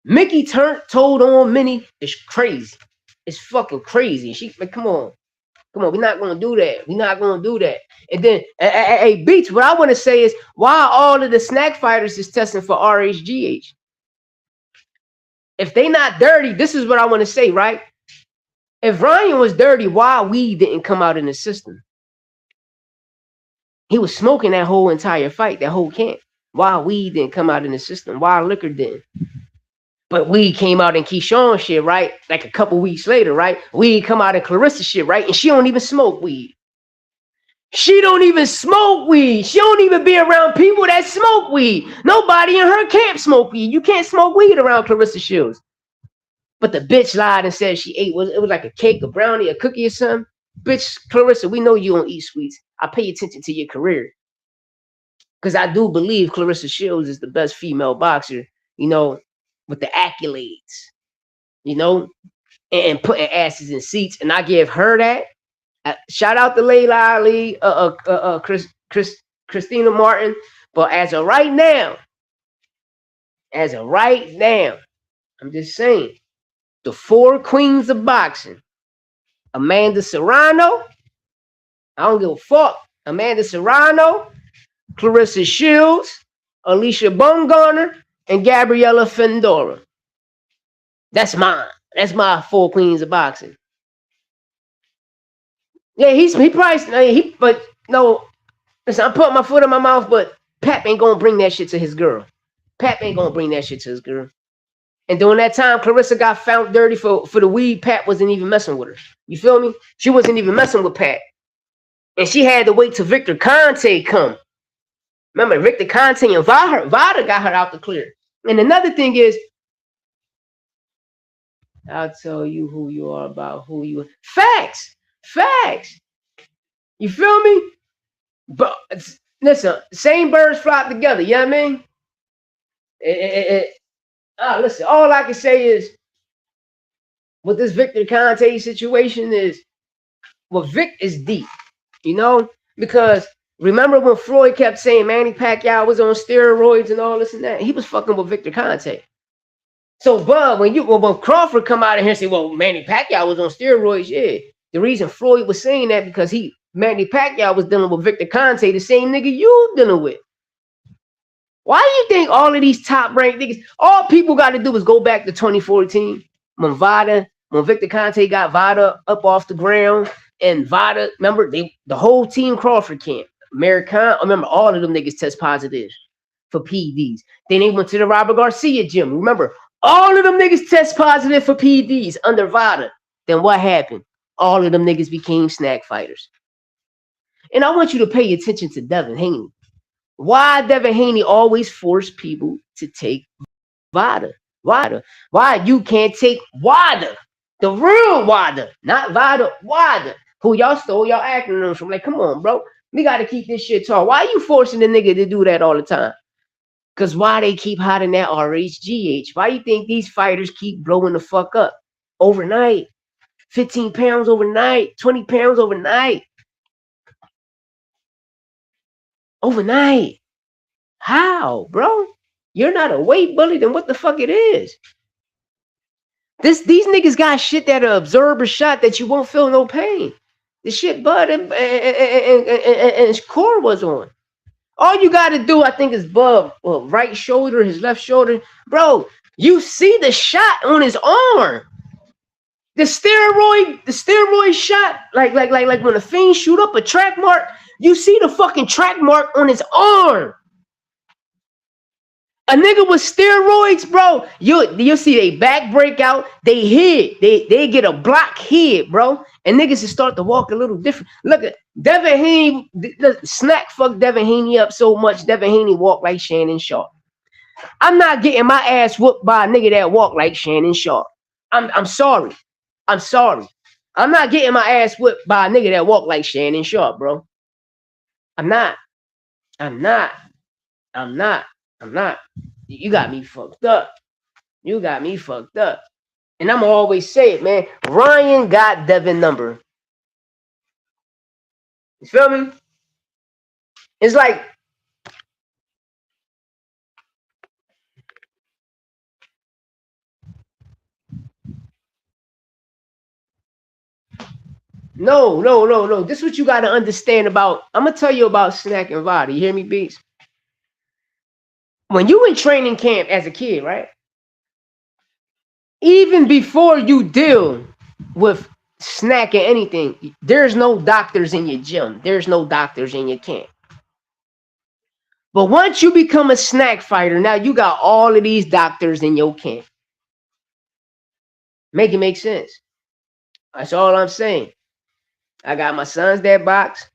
Mickey told on Minnie. It's crazy. It's fucking crazy. She like, come on, we're not gonna do that. We're not gonna do that. And then, hey, Beats, what I want to say is, why all of the snack fighters is testing for RHGH? If they not dirty, this is what I want to say, right? If Ryan was dirty, why weed didn't come out in the system? He was smoking that whole entire fight, that whole camp. Why weed didn't come out in the system? Why liquor didn't? But weed came out in Keyshawn shit, right? Like a couple weeks later, right? Weed come out in Clarissa shit, right? And she don't even smoke weed. She don't even smoke weed. She don't even be around people that smoke weed. Nobody in her camp smoke weed. You can't smoke weed around Clarissa Shields. But the bitch lied and said she ate. It was like a cake, a brownie, a cookie or something. Bitch, Clarissa, we know you don't eat sweets. I pay attention to your career. Because I do believe Clarissa Shields is the best female boxer, you know, with the accolades, you know, and putting asses in seats. And I give her that. Shout out to Layla Ali, Christina Martin. But as of right now, I'm just saying, the 4 queens of boxing, Amanda Serrano, I don't give a fuck. Amanda Serrano, Clarissa Shields, Alicia Bumgarner, and Gabriella Fendora. That's mine. That's my 4 queens of boxing. Yeah, but no, listen, I'm putting my foot in my mouth, but Pap ain't gonna bring that shit to his girl. And during that time, Clarissa got found dirty for the weed. Pat wasn't even messing with her. You feel me? She wasn't even messing with Pat. And she had to wait till Victor Conte come. Remember, Victor Conte and Vada got her out the clear. And another thing is, I'll tell you who you are about who you are. Facts. You feel me? But listen, same birds flock together. You know what I mean? Listen, all I can say is, with this Victor Conte situation is, well, Vic is deep, you know? Because remember when Floyd kept saying Manny Pacquiao was on steroids and all this and that? He was fucking with Victor Conte. So, Bub, when Crawford come out of here and say, well, Manny Pacquiao was on steroids, yeah. The reason Floyd was saying that because Manny Pacquiao was dealing with Victor Conte, the same nigga you dealing with. Why do you think all of these top-ranked niggas, all people got to do is go back to 2014 when Victor Conte got Vada up off the ground, and Vada, remember, the whole team Crawford camp, American, remember, all of them niggas test positive for PEDs. Then they went to the Robert Garcia gym. Remember, all of them niggas test positive for PEDs under Vada. Then what happened? All of them niggas became snack fighters. And I want you to pay attention to Devin Haney. Why Devin Haney always force people to take Vada? Why you can't take WADA? The real WADA, not Vada, WADA. Who y'all stole y'all acronyms from. Like, come on, bro. We got to keep this shit tall. Why you forcing the nigga to do that all the time? Because why they keep hiding that RHGH? Why you think these fighters keep blowing the fuck up? Overnight. 15 pounds overnight. 20 pounds overnight. Overnight. How, bro? You're not a weight bully, then what the fuck it is? These niggas got shit that an observer shot that you won't feel no pain. The shit Bud and his core was on. All you got to do, I think, is Bub, right shoulder, his left shoulder. Bro, You see the shot on his arm. The steroid shot, like when a fiend shoot up a track mark, you see the fucking track mark on his arm. A nigga with steroids, bro, you see they back break out, they hit, they get a block hit, bro, and niggas just start to walk a little different. Look at Devin Haney, the snack fucked Devin Haney up so much. Devin Haney walk like Shannon Sharp. I'm not getting my ass whooped by a nigga that walk like Shannon Sharp. I'm sorry. I'm sorry. I'm not getting my ass whipped by a nigga that walk like Shannon Sharp, bro. I'm not. You got me fucked up. You got me fucked up. And I'm always say it, man. Ryan got Devin number. You feel me? It's like, no. This is what you got to understand about. I'm going to tell you about Snack and Vada. You hear me, Beats? When you in training camp as a kid, right? Even before you deal with Snack or anything, there's no doctors in your gym. There's no doctors in your camp. But once you become a Snack fighter, now you got all of these doctors in your camp. Make it make sense. That's all I'm saying. I got my sons that box.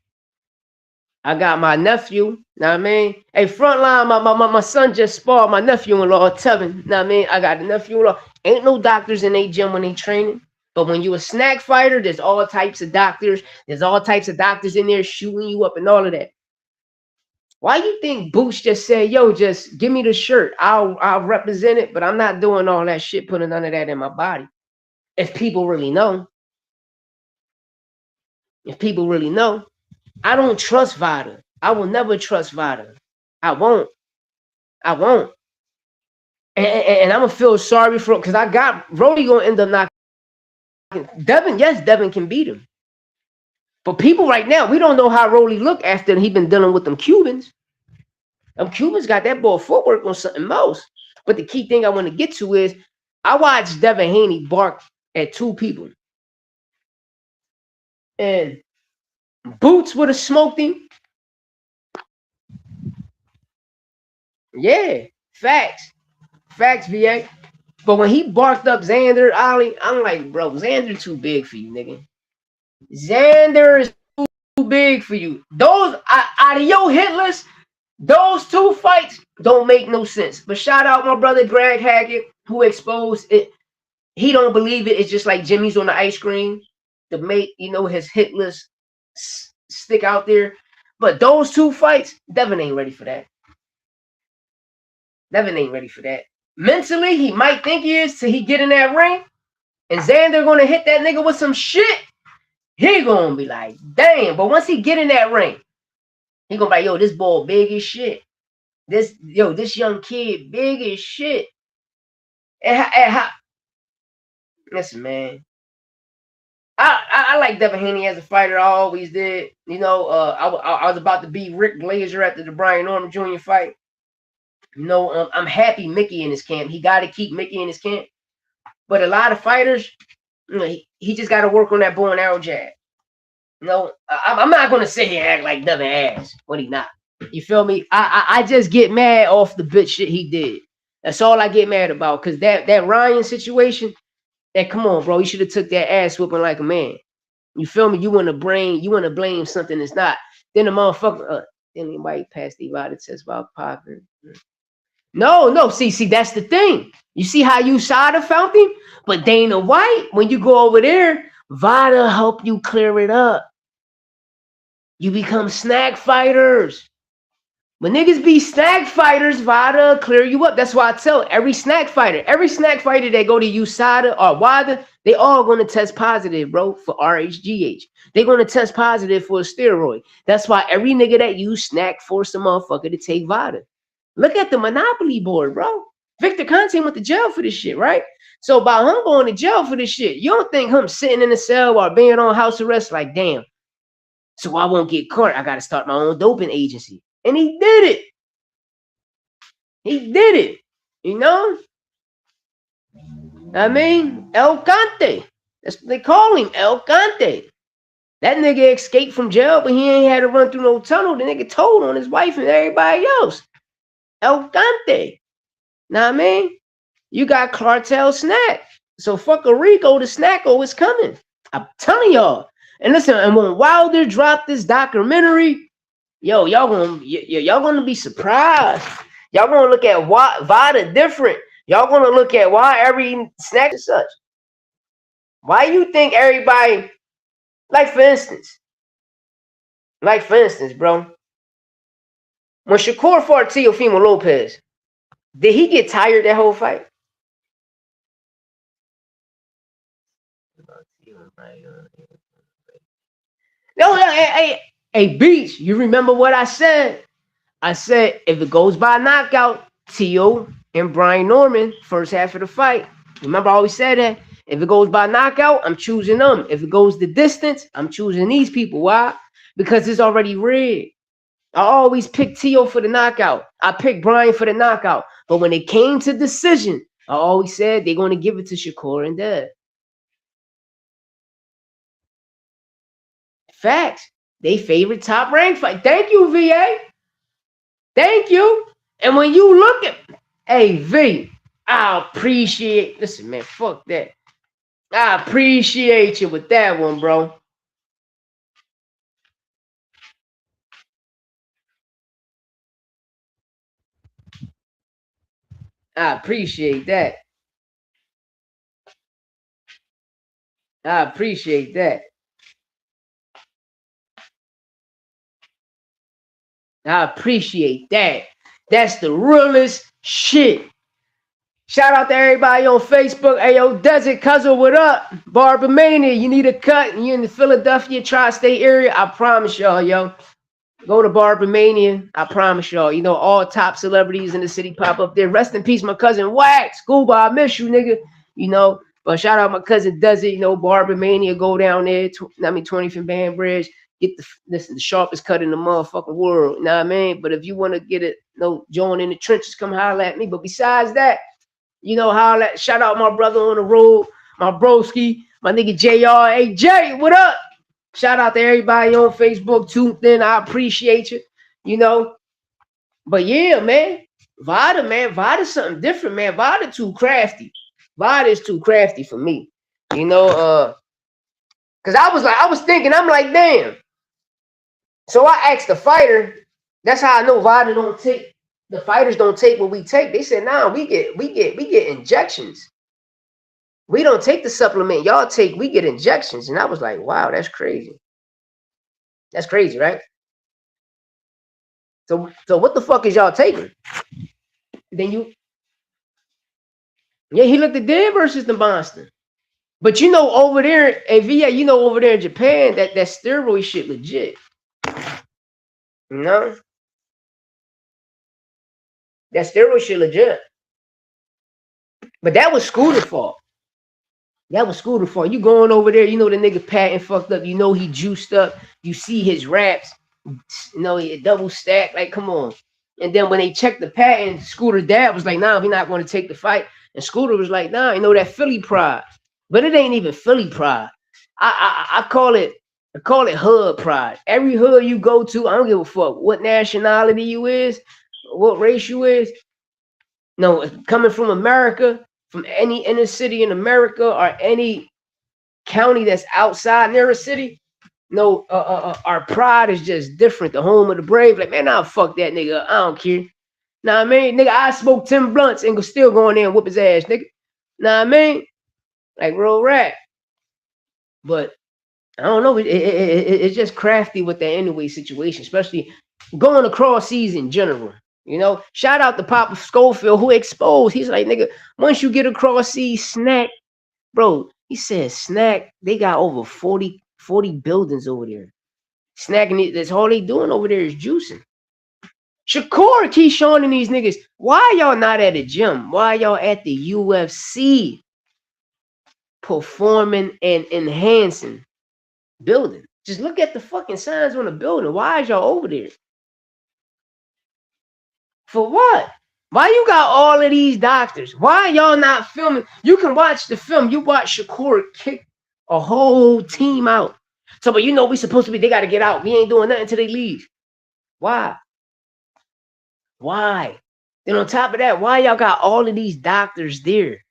I got my nephew. Know what I mean? Hey, frontline, my son just sparred my nephew-in-law, Devin. Know what I mean? I got the nephew-in-law. Ain't no doctors in their gym when they training. But when you a Snack fighter, there's all types of doctors. There's all types of doctors in there shooting you up and all of that. Why you think Boots just said, yo, just give me the shirt. I'll represent it, but I'm not doing all that shit, putting none of that in my body. If people really know. If people really know. I don't trust Vada. I will never trust Vada. I won't. And I'm going to feel sorry for him because I got Rolly going to end up knocking Devin. Yes, Devin can beat him. But people right now, we don't know how Rolly look after he been dealing with them Cubans. Them Cubans got that boy footwork on something else. But the key thing I want to get to is I watched Devin Haney bark at two people. And Boots would have smoked him. Yeah, facts. Facts, VA. But when he barked up Xander, Ollie, I'm like, bro, Xander too big for you, nigga. Xander is too big for you. Those, out of your hit list, those two fights don't make no sense. But shout out my brother Greg Hackett, who exposed it. He don't believe it. It's just like Jimmy's on the ice cream to make, his hit list stick out there. But those two fights, Devin ain't ready for that. Devin ain't ready for that. Mentally, he might think he is till he get in that ring. And Xander gonna hit that nigga with some shit. He gonna be like, damn. But once he get in that ring, he gonna be like, yo, this boy big as shit. This young kid big as shit. Listen, man. I like Devin Haney as a fighter. I always did. I was about to beat Rick Glazer after the Brian Norman Jr. fight. I'm happy Mickey in his camp. He got to keep Mickey in his camp. But a lot of fighters, he just got to work on that bow and arrow jab. I'm not going to sit here and act like Devin ass when he not. You feel me? I just get mad off the bitch shit he did. That's all I get mad about. Because that Ryan situation, come on, bro. You should have took that ass whooping like a man. You feel me? You want to blame something that's not. Then the motherfucker, then he might pass the Vada test about popping. No. See, that's the thing. You see how USADA found him? But Dana White, when you go over there, Vada help you clear it up. You become Snack fighters. When niggas be Snack fighters, Vada clear you up. That's why I tell every Snack fighter that go to USADA or WADA, they all going to test positive, bro, for RHGH. They're going to test positive for a steroid. That's why every nigga that use Snack force a motherfucker to take Vada. Look at the Monopoly board, bro. Victor Conte went to jail for this shit, right? So by him going to jail for this shit, you don't think him sitting in a cell or being on house arrest like, damn, so I won't get caught. I got to start my own doping agency. And he did it. I mean, El Cante. That's what they call him, El Cante. That nigga escaped from jail, but he ain't had to run through no tunnel. The nigga told on his wife and everybody else. El Cante. Know what I mean? You got Cartel Snack. So fuck a Rico, the Snacko is coming. I'm telling y'all. And listen, and when Wilder dropped this documentary, yo, y'all gonna be surprised. Y'all gonna look at why Vada different. Y'all gonna look at why every snack is such. Why you think everybody, like for instance, bro, when Shakur fought Teofimo Lopez, did he get tired that whole fight? No, hey, Beach, you remember what I said? I said if it goes by knockout, T.O. and Brian Norman, first half of the fight. Remember I always said that? If it goes by knockout, I'm choosing them. If it goes the distance, I'm choosing these people. Why? Because it's already rigged. I always pick T.O. for the knockout. I picked Brian for the knockout. But when it came to decision, I always said they're going to give it to Shakur and Dev. Facts. They favorite top rank fight. Thank you, VA. Thank you. And when you look at, hey, V, I appreciate, listen, man, fuck that. I appreciate you with that one, bro. I appreciate that. I appreciate that. I appreciate that. That's the realest shit. Shout out to everybody on Facebook. Hey, yo, Desert Cousin, what up? Barber Mania, you need a cut and you're in the Philadelphia tri-state area, I promise y'all, yo. Go to Barber Mania. I promise y'all. You know, all top celebrities in the city pop up there. Rest in peace, my cousin Wax. Scuba, I miss you, nigga. You know, but shout out my cousin Desert. You know, Barber Mania. Go down there. 20th and Banbridge. Get the sharpest cut in the motherfucking world. You know what I mean? But if you want to get it, join in the trenches, come holler at me. But besides that, you know, holler at, shout out my brother on the road, my broski, my nigga JR. Hey, Jay, what up? Shout out to everybody on Facebook tuned in. I appreciate you, you know. But yeah, man, Vada's something different, man. Vada too crafty. Vada is too crafty for me, you know. Cause I was thinking, I'm like, damn. So I asked the fighter. That's how I know Vada don't take. The fighters don't take what we take. They said, nah, we get injections. We don't take the supplement. Y'all take, we get injections. And I was like, wow, that's crazy. That's crazy, right? So what the fuck is y'all taking? Then he looked at Dev versus the monster. But you know, over there, VA, you know, over there in Japan, that steroid shit legit. You know? That steroid shit legit. But that was Scooter's fault. That was Scooter's fault. You going over there, you know the nigga patent fucked up. You know he juiced up. You see his raps. You know, he double stack. Like, come on. And then when they checked the patent, Scooter's dad was like, nah, we're not going to take the fight. And Scooter was like, nah, you know, that Philly pride. But it ain't even Philly pride. I call it hood pride. Every hood you go to, I don't give a fuck what nationality you is, what race you is. No, coming from America, from any inner city in America or any county that's outside near a city, no, our pride is just different. The home of the brave. Like, man, nah, fuck that nigga. I don't care. Nah, I mean, nigga, I smoke 10 blunts and go still go in there and whoop his ass, nigga. Nah, I mean, like real rap. But I don't know. It's just crafty with that anyway situation, especially going across seas in general. You know, shout out to Papa Schofield who exposed. He's like, nigga, once you get across seas, snack, bro. He said, snack. They got over 40 buildings over there. Snacking. That's all they doing over there is juicing. Shakur keeps showing these niggas, why y'all not at the gym? Why y'all at the UFC performing and enhancing building? Just look at the fucking signs on the building. Why is y'all over there? For what? Why you got all of these doctors? Why y'all not filming? You can watch the film. You watch Shakur kick a whole team out. So, but you know we supposed to be, they got to get out. We ain't doing nothing until they leave. Why? Why? Then on top of that, why y'all got all of these doctors there?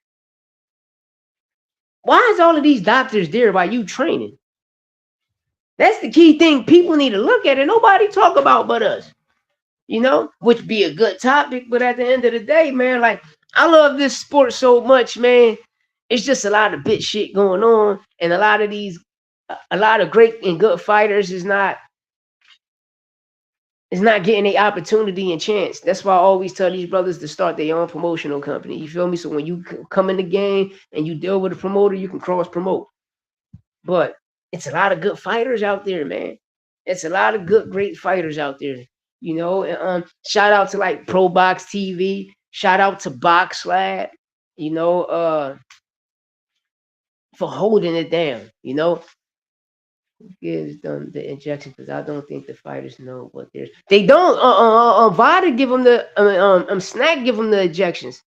Why is all of these doctors there while you training? That's the key thing people need to look at, and nobody talk about but us. You know, which be a good topic, but at the end of the day, man, like I love this sport so much, man. It's just a lot of bitch shit going on, and a lot of great and good fighters is not getting the opportunity and chance. That's why I always tell these brothers to start their own promotional company. You feel me? So when you come in the game and you deal with a promoter, you can cross promote. But it's a lot of good fighters out there, man. It's a lot of good, great fighters out there. You know, and shout out to like Pro Box TV. Shout out to Box Lab. You know, for holding it down. You know, gives them the injection because I don't think the fighters know what there's. They don't. Vada give them the. Snack give them the injections.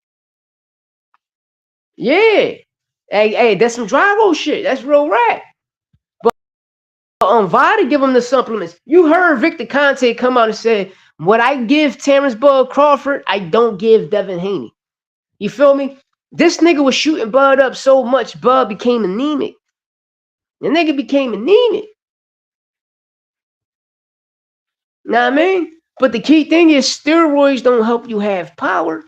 Yeah. Hey, that's some Drago shit. That's real rap. Vada give them the supplements. You heard Victor Conte come out and say, what I give Terrence Bud Crawford, I don't give Devin Haney. You feel me? This nigga was shooting Bud up so much, Bud became anemic. The nigga became anemic. Know what I mean? But the key thing is steroids don't help you have power.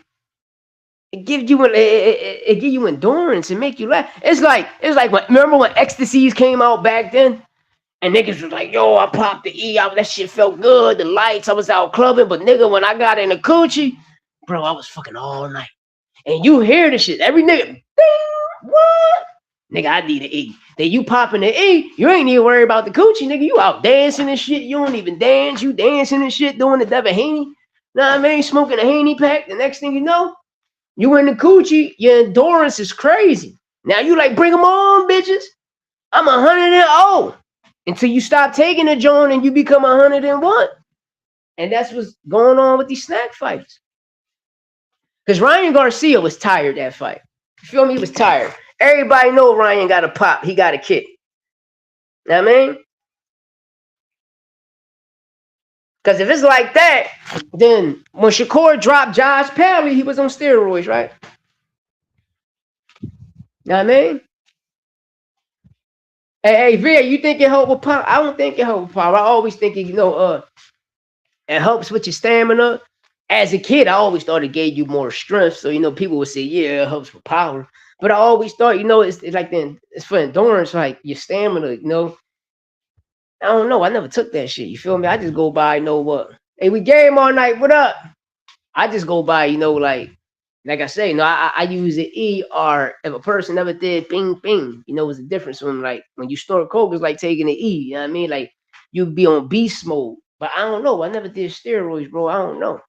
It gives you it give you endurance and make you laugh. It's like remember when ecstasies came out back then? And niggas was like, yo, I popped the E out. That shit felt good. The lights, I was out clubbing. But nigga, when I got in the coochie, bro, I was fucking all night. And you hear the shit. Every nigga, ding, what? Nigga, I need an E. Then you popping the E, you ain't even worried about the coochie, nigga. You out dancing and shit. You don't even dance. You dancing and shit, doing the Devin Haney. Know what I mean? Smoking a Haney pack. The next thing you know, you in the coochie. Your endurance is crazy. Now you like, bring them on, bitches. I'm 100 until you stop taking the joint and you become 101. And that's what's going on with these snack fights. Because Ryan Garcia was tired that fight. You feel me? He was tired. Everybody know Ryan got a pop. He got a kick. You know what I mean? Because if it's like that, then when Shakur dropped Josh Perry, he was on steroids, right? You know what I mean? Hey, Veer, you think it helped with power? I don't think it helped with power. I always think it, it helps with your stamina. As a kid, I always thought it gave you more strength. So, people would say, yeah, it helps with power. But I always thought, it's like it's for endurance, like your stamina, I don't know. I never took that shit. You feel me? I just go by, what? Hey, we game all night. What up? I just go by, like I say, I use the E, or if a person never did bing bing, it's a difference from like when you snort coke, it's like taking the E, you know what I mean? Like you'd be on beast mode. But I don't know. I never did steroids, bro. I don't know.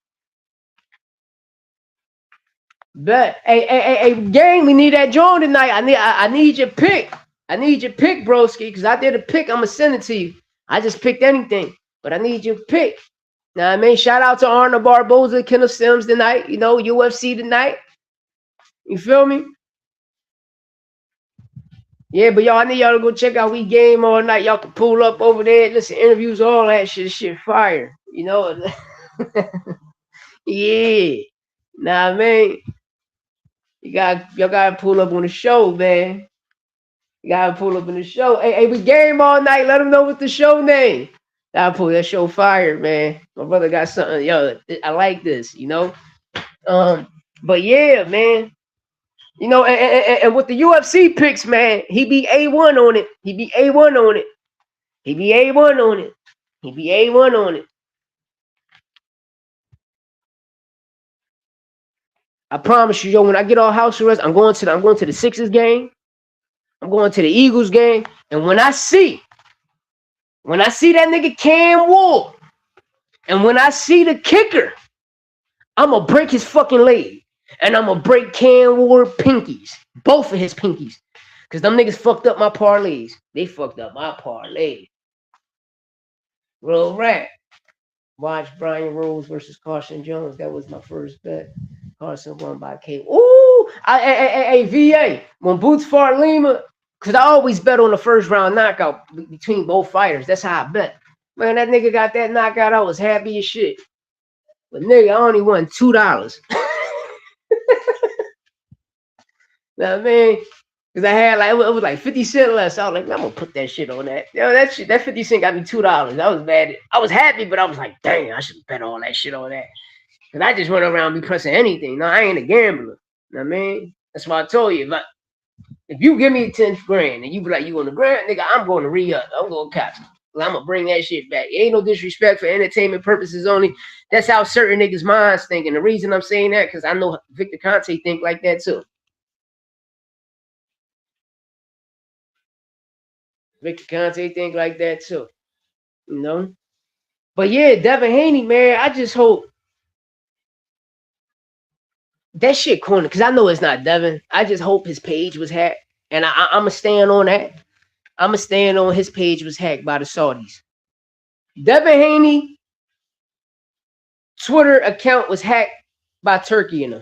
But hey, gang, we need that joint tonight. I need your pick. I need your pick, broski, because I did a pick. I'ma send it to you. I just picked anything, but I need your pick. Now I mean, shout out to Arnold Barboza, Kendall Sims tonight. UFC tonight. You feel me? Yeah, but y'all, I need y'all to go check out We Game all night. Y'all can pull up over there, listen, interviews, all that shit. Shit fire. Yeah. Nah, I mean, y'all gotta pull up on the show, man. You gotta pull up on the show. Hey, We Game all night. Let them know what the show name. I'll pull that show fire, man. My brother got something. Yo, I like this, But yeah, man. And with the UFC picks, man, he be A1 on it. He be A1 on it. He be A1 on it. He be A1 on it. I promise you, yo, when I get all house arrest, I'm going to the Sixers game. I'm going to the Eagles game. And when I see that nigga Cam Ward, and when I see the kicker, I'm going to break his fucking leg. And I'm going to break Cam Ward pinkies. Both of his pinkies. Because them niggas fucked up my parlays. They fucked up my parlay. Real rap. Watch Brian Rose versus Carson Jones. That was my first bet. Carson won by K. Ooh, hey, VA. When Boots fought Lima, because I always bet on the first round knockout between both fighters. That's how I bet. Man, that nigga got that knockout. I was happy as shit. But nigga, I only won $2. Know what I mean? Because I had like, it was like 50 cents less. So I was like, man, I'm going to put that shit on that. Yo, that 50 cents got me $2. I was mad. I was happy, but I was like, dang, I should bet all that shit on that. Because I just went around be pressing anything. No, I ain't a gambler. You know what I mean? That's why I told you. If you give me 10 grand and you be like, you on the grand, nigga, I'm going to re-up. I'm going to cap. I'm going to bring that shit back. It ain't no disrespect for entertainment purposes only. That's how certain niggas' minds think. And the reason I'm saying that, because I know Victor Conte think like that too. Victor Conte think like that too. You know? But yeah, Devin Haney, man, I just hope that shit corny, because I know it's not Devin. I just hope his page was hacked. And I'm going to stand on that. I'm going to stand on his page was hacked by the Saudis. Devin Haney Twitter account was hacked by Turkey and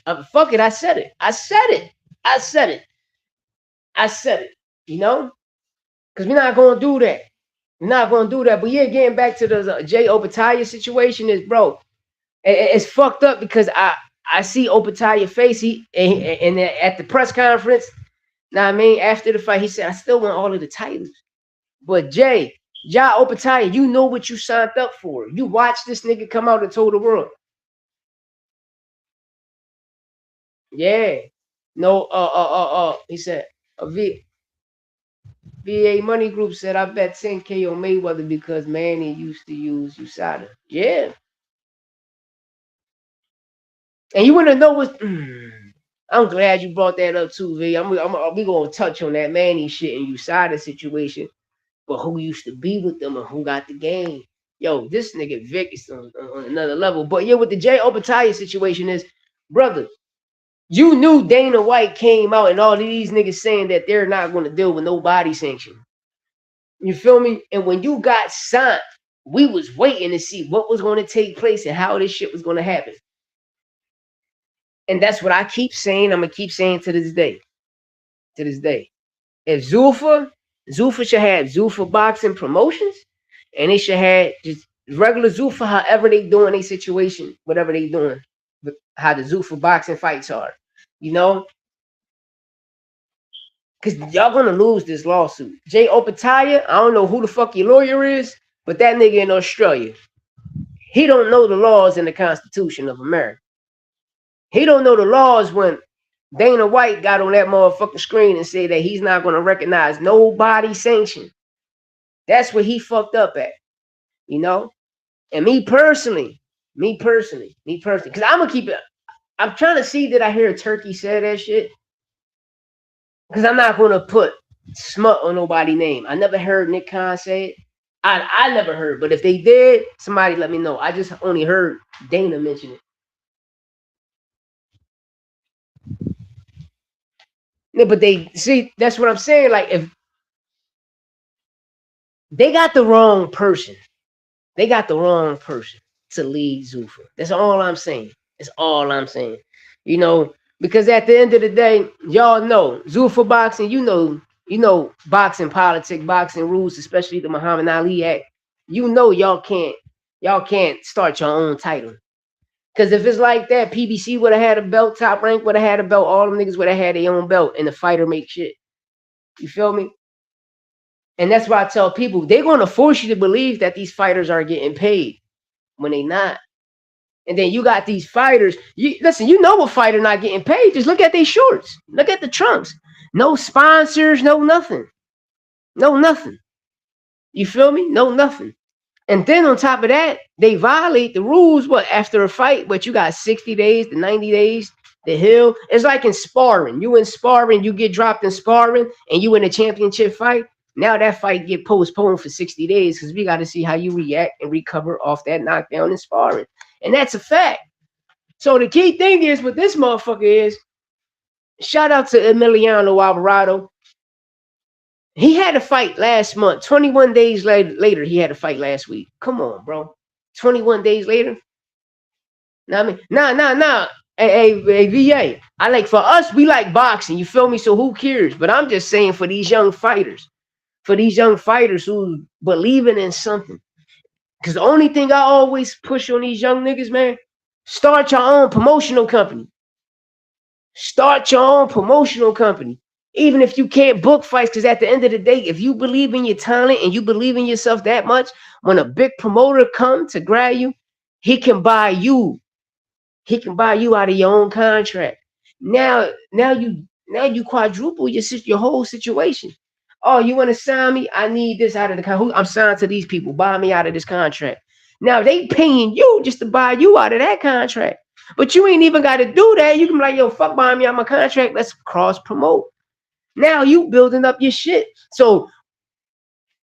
them. Fuck it, I said it. I said it. You know? Because we're not going to do that. But yeah, getting back to the Jay Opataya situation is, bro, it's fucked up because I see Opataya face. And at the press conference, know what I mean, after the fight, he said, I still want all of the titles. But Jay, Ja Opataya, you know what you signed up for. You watched this nigga come out and told the world. Yeah. No, he said, VA Money Group said, I bet 10K on Mayweather because Manny used to use USADA. Yeah. And you want to know what... I'm glad you brought that up too, V. We going to touch on that Manny shit and USADA situation. But who used to be with them and who got the game? Yo, this nigga Vic is on another level. But yeah, with the Jay Opataya situation is, brother, you knew Dana White came out and all of these niggas saying that they're not going to deal with no body sanction. You feel me? And when you got signed, we was waiting to see what was going to take place and how this shit was going to happen. And that's what I keep saying. I'm going to keep saying to this day. If Zulfa should have Zulfa Boxing Promotions, and they should have just regular Zulfa, however they doing their situation, whatever they doing, how the Zulfa Boxing fights are, you know? Because y'all going to lose this lawsuit. Jay Opataya, I don't know who the fuck your lawyer is, but that nigga in Australia, he don't know the laws in the Constitution of America. He don't know the laws when Dana White got on that motherfucking screen and said that he's not going to recognize no body sanction. That's where he fucked up at, you know? And me personally, because I'm going to keep it, I'm trying to see that I hear Turkey say that shit. Because I'm not going to put smut on nobody's name. I never heard Nick Khan say it. I never heard, but if they did, somebody let me know. I just only heard Dana mention it. Yeah, but they see, that's what I'm saying. Like, if they got the wrong person, to lead Zulfa. That's all I'm saying. You know, because at the end of the day, y'all know Zulfa Boxing. You know, boxing politics, boxing rules, especially the Muhammad Ali Act. You know, y'all can't start your own title. Because if it's like that, PBC would have had a belt, Top Rank would have had a belt, all them niggas would have had their own belt, and the fighter make shit. You feel me? And that's why I tell people, they're going to force you to believe that these fighters are getting paid when they not. And then you got these fighters. Listen, you know a fighter not getting paid. Just look at their shorts. Look at the trunks. No sponsors, no nothing. You feel me? No nothing. And then on top of that, they violate the rules, after a fight, but you got 60 days to 90 days to heal. It's like in sparring. You in sparring, you get dropped in sparring, and you in a championship fight. Now that fight get postponed for 60 days because we got to see how you react and recover off that knockdown in sparring. And that's a fact. So the key thing is with this motherfucker is, shout out to Emiliano Alvarado. He had a fight last month. 21 days later, he had a fight last week. Come on, bro. 21 days later. Nah. Hey, VA. I like for us, we like boxing. You feel me? So who cares? But I'm just saying for these young fighters, who believing in something. Because the only thing I always push on these young niggas, man, start your own promotional company. Start your own promotional company. Even if you can't book fights, because at the end of the day, if you believe in your talent and you believe in yourself that much, when a big promoter comes to grab you, he can buy you. He can buy you out of your own contract. Now you quadruple your whole situation. Oh, you want to sign me? I need this out of the contract. I'm signed to these people. Buy me out of this contract. Now they paying you just to buy you out of that contract. But you ain't even got to do that. You can be like, yo, fuck buying me out my contract. Let's cross promote. Now you building up your shit. So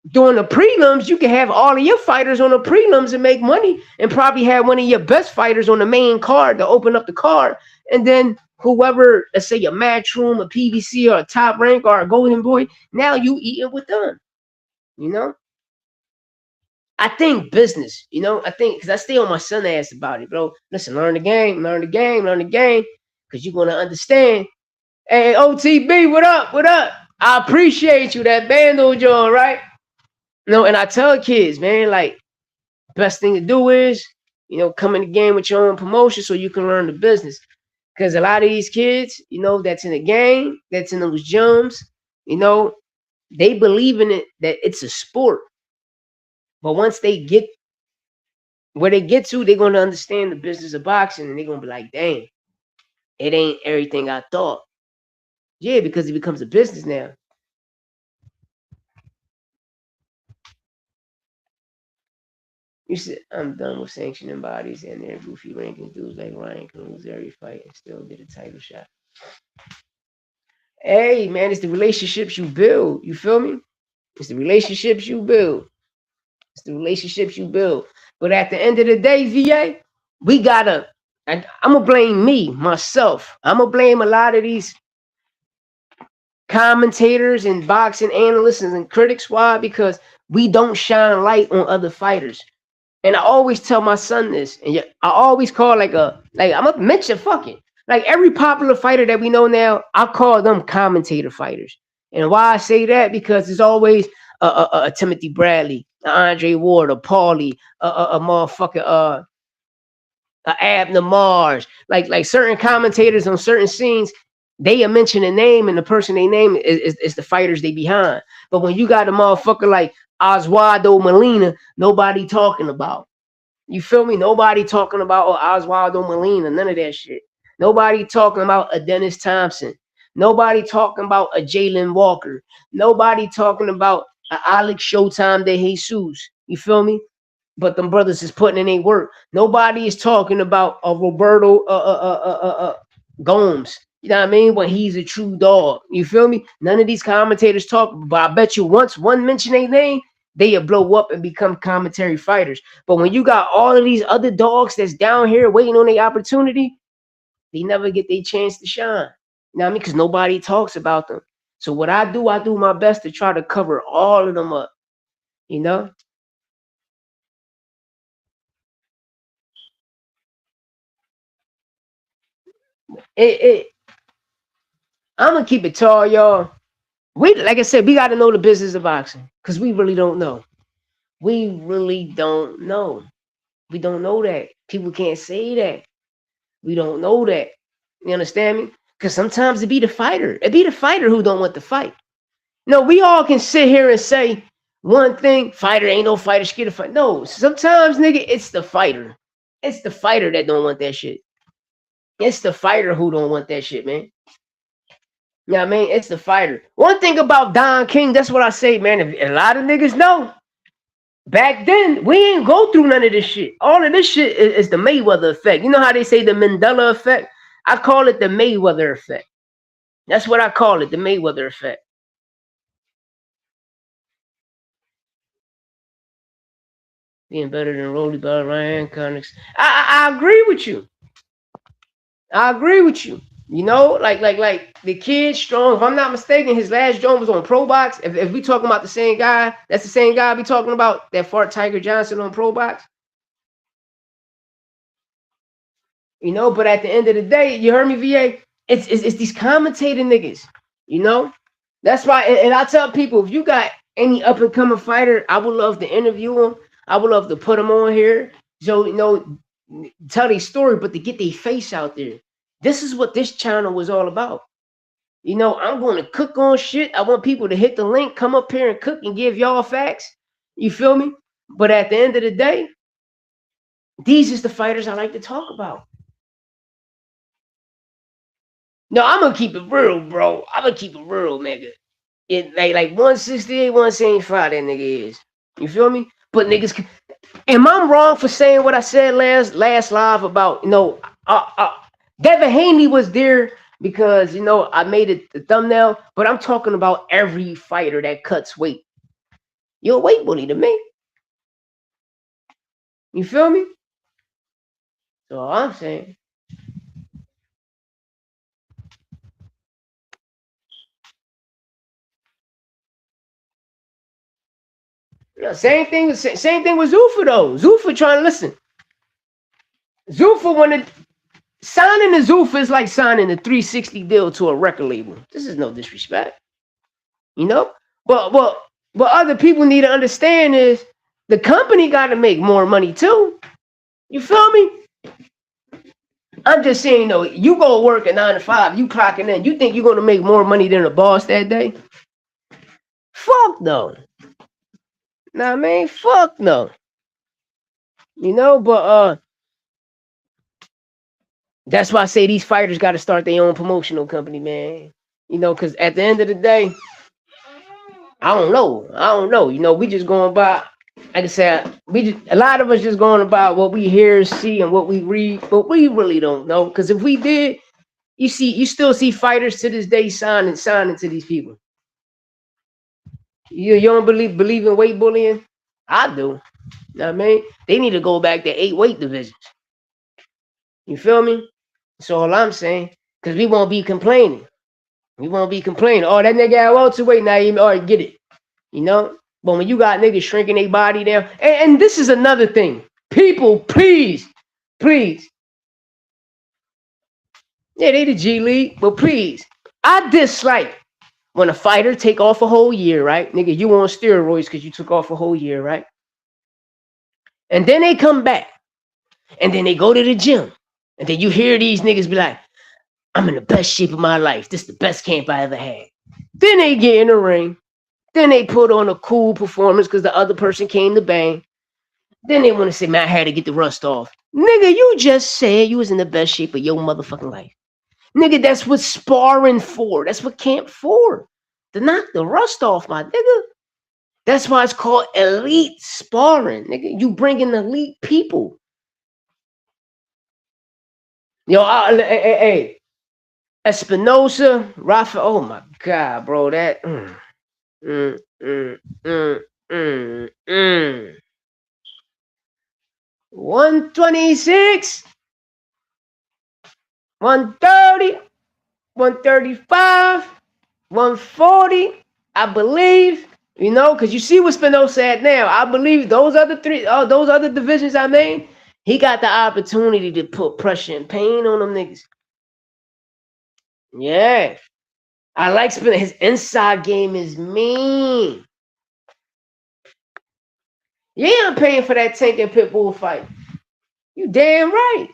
during the prelims, you can have all of your fighters on the prelims and make money, and probably have one of your best fighters on the main card to open up the card. And then whoever, let's say a Matchroom, a PBC, or a Top Rank, or a Golden Boy, now you eating with them. You know? I think business, I think, because I stay on my son ass about it, bro. Listen, learn the game, because you're going to understand. Hey, OTB, what up? I appreciate you, that bando joint, right? And I tell kids, man, like, best thing to do is, come in the game with your own promotion so you can learn the business. Because a lot of these kids, that's in the game, that's in those gyms, they believe in it, that it's a sport. But once they get where they get to, they're going to understand the business of boxing, and they're going to be like, damn, it ain't everything I thought. Yeah, because it becomes a business now. You said, I'm done with sanctioning bodies and their goofy ranking dudes like Ryan can lose every fight and still get a title shot. Hey, man, it's the relationships you build. You feel me? It's the relationships you build. But at the end of the day, VA, we gotta, and I'm gonna blame myself. I'm gonna blame a lot of these commentators and boxing analysts and critics. Why? Because we don't shine light on other fighters. And I always tell my son this, and I always call I'm gonna mention like every popular fighter that we know now, I call them commentator fighters. And why I say that, because it's always a Timothy Bradley, a Andre Ward, a Paulie, a motherfucker, a Abner Mars, like certain commentators on certain scenes. They are mentioning a name, and the person they name is the fighters they behind. But when you got a motherfucker like Oswaldo Molina, nobody talking about. You feel me? Nobody talking about Oswaldo Molina, none of that shit. Nobody talking about a Dennis Thompson. Nobody talking about a Jalen Walker. Nobody talking about a Alex Showtime de Jesus. You feel me? But them brothers is putting in their work. Nobody is talking about a Roberto Gomes. You know what I mean? When he's a true dog. You feel me? None of these commentators talk, but I bet you once one mention their name, they'll blow up and become commentary fighters. But when you got all of these other dogs that's down here waiting on their opportunity, they never get their chance to shine. You know what I mean? Because nobody talks about them. So what I do my best to try to cover all of them up. You know? I'm gonna keep it tall, y'all. We, like I said, we got to know the business of boxing, because we really don't know. We really don't know. We don't know that. People can't say that. We don't know that. You understand me? Because sometimes it be the fighter. It be the fighter who don't want to fight. No, we all can sit here and say one thing: fighter ain't no fighter, scared to fight. No, sometimes, nigga, it's the fighter. It's the fighter that don't want that shit. It's the fighter who don't want that shit, man. You know what I mean? It's the fighter. One thing about Don King, that's what I say, man. If a lot of niggas know, back then, we ain't go through none of this shit. All of this shit is the Mayweather effect. You know how they say the Mandela effect? I call it the Mayweather effect. That's what I call it, the Mayweather effect. Being better than Rolly Bell, Ryan Connix. I agree with you. I agree with you. You know, like the kid Strong. If I'm not mistaken, his last joint was on Pro Box. If we talking about the same guy, that's the same guy we talking about that fought Tiger Johnson on Pro Box. You know, but at the end of the day, you heard me, VA? It's these commentator niggas, you know? That's why, and I tell people, if you got any up and coming fighter, I would love to interview them. I would love to put them on here. So, you know, tell their story, but to get their face out there. This is what this channel was all about. You know, I'm going to cook on shit. I want people to hit the link, come up here and cook and give y'all facts. You feel me? But at the end of the day, these is the fighters I like to talk about. No, I'm gonna keep it real, bro. I'm gonna keep it real, nigga. It like 168, 175, that nigga is. You feel me? But niggas, am I wrong for saying what I said last live about, you know, Devin Haney was there because, you know, I made it the thumbnail, but I'm talking about every fighter that cuts weight. You're a weight bully to me. You feel me? So all I'm saying. Yeah, same thing with Zuffa though. Zuffa trying to listen. Zuffa wanted signing the Zuffa is like signing a 360 deal to a record label. This is no disrespect, you know. But what other people need to understand is the company got to make more money too. You feel me? I'm just saying, though, you go work at 9 to 5, you clocking in. You think you're gonna make more money than the boss that day? Fuck no. Nah, man, fuck no. You know, but that's why I say these fighters got to start their own promotional company, man. You know, because at the end of the day, I don't know. You know, we just going by, like I said, a lot of us just going about what we hear, see, and what we read, but we really don't know. Because if we did, you still see fighters to this day signing to these people. You don't believe in weight bullying? I do. You know what I mean? They need to go back to 8 weight divisions. You feel me? That's all I'm saying. Because we won't be complaining. Oh, that nigga at welterweight, now you already get it. You know? But when you got niggas shrinking their body down, and this is another thing. People, please. Yeah, they the G League, but please. I dislike when a fighter take off a whole year, right? Nigga, you on steroids because you took off a whole year, right? And then they come back. And then they go to the gym. And then you hear these niggas be like, I'm in the best shape of my life. This is the best camp I ever had. Then they get in the ring. Then they put on a cool performance because the other person came to bang. Then they want to say, man, I had to get the rust off. Nigga, you just said you was in the best shape of your motherfucking life. Nigga, that's what sparring for. That's what camp for. To knock the rust off, my nigga. That's why it's called elite sparring. Nigga, you bring in elite people. Yo, hey. Espinosa, Rafa. Oh my God, bro. That 126, 130, 135, 140. I believe, you know, because you see what Spinoza at now. I believe those other divisions I named, he got the opportunity to put pressure and pain on them niggas. Yeah. I like Spinoza. His inside game is mean. Yeah, I'm paying for that Tank and Pitbull fight. You damn right.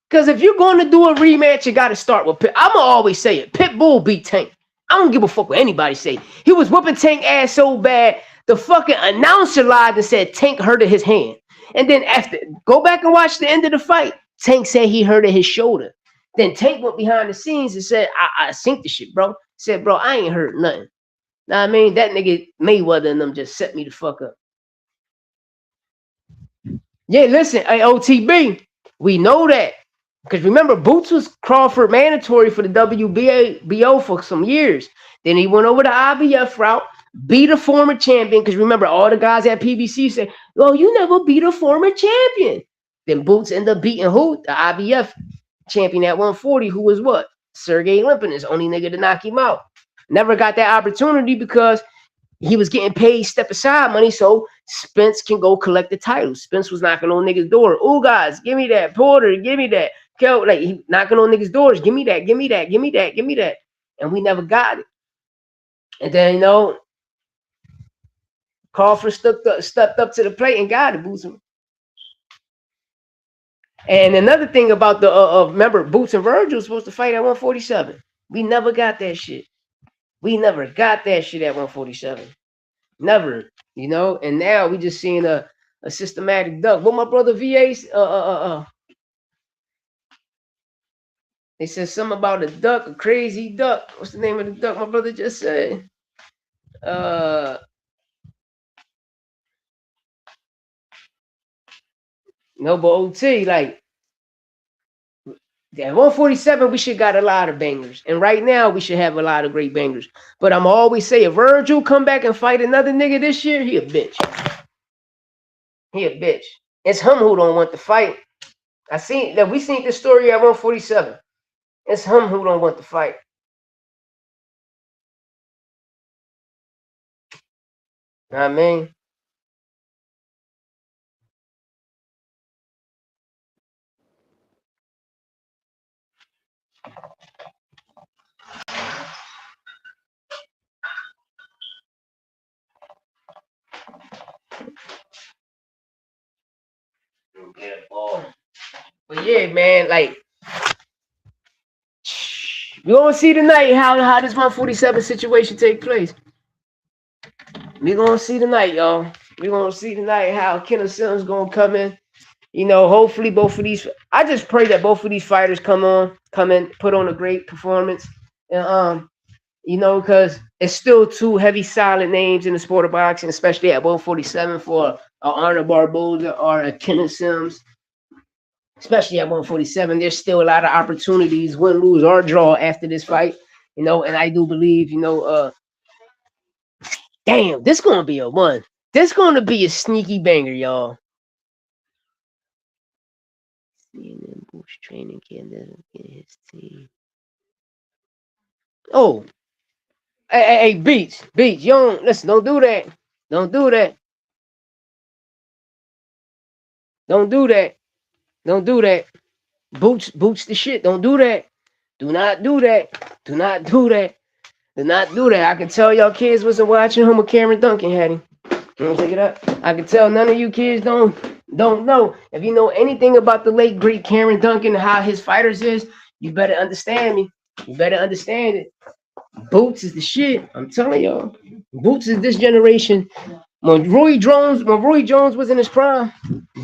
Because if you're going to do a rematch, you got to start with Pit. I'm going to always say it. Pitbull beat Tank. I don't give a fuck what anybody say. He was whooping Tank ass so bad, the fucking announcer lied and said Tank hurted his hand. And then after, go back and watch the end of the fight. Tank said he hurted his shoulder. Then Tank went behind the scenes and said, I synced the shit, bro. Said, bro, I ain't hurt nothing. Know what I mean? That nigga Mayweather and them just set me the fuck up. Yeah, listen, hey, OTB, we know that. Because remember, Boots was Crawford mandatory for the WBO for some years. Then he went over the IBF route, beat a former champion. Because remember, all the guys at PBC said, well, you never beat a former champion. Then Boots ended up beating who? The IBF champion at 140, who was what? Sergey Limpin, is only nigga to knock him out. Never got that opportunity because he was getting paid step aside money so Spence can go collect the title. Spence was knocking on niggas' door. Oh, guys, give me that. Porter, give me that. Kel, like, he knocking on niggas' doors. Give me that, give me that, give me that, give me that. And we never got it. And then, you know, Crawford stepped up to the plate and got it, Boots. And another thing about the, remember, Boots and Vergil was supposed to fight at 147. We never got that shit. We never got that shit at 147. Never, you know. And now we just seeing a systematic duck. What my brother VA's they said something about a duck, a crazy duck. What's the name of the duck? My brother just said. No, but OT, like, at 147, we should got a lot of bangers. And right now, we should have a lot of great bangers. But I'm always saying, if Vergil come back and fight another nigga this year, he a bitch. He a bitch. It's him who don't want to fight. We seen this story at 147. It's him who don't want to fight. Know what I mean? But yeah, man, like, we gonna see tonight how this 147 situation take place. We gonna see tonight, y'all. We gonna see tonight how Kenneth Simmons gonna come in. You know, hopefully both of these. I just pray that both of these fighters come in, put on a great performance, and you know, because it's still two heavy, solid names in the sport of boxing, especially at 147 for Arnold Barboza or a Kenneth Simmons. Especially at 147, there's still a lot of opportunities, win, lose, or draw after this fight. You know, and I do believe, you know, damn, this gonna be a one. This gonna be a sneaky banger, y'all. CNN boost training camp doesn't get his team. Oh, hey, Beats, you don't listen. Don't do that. Don't do that. Don't do that. Don't do that. Boots the shit. Don't do that. Do not do that. Do not do that. Do not do that. I can tell y'all kids wasn't watching him with Cameron Duncan had him. You want to take it up? I can tell none of you kids don't know. If you know anything about the late great Cameron Duncan and how his fighters is, you better understand me. You better understand it. Boots is the shit. I'm telling y'all. Boots is this generation. When Roy Jones was in his prime,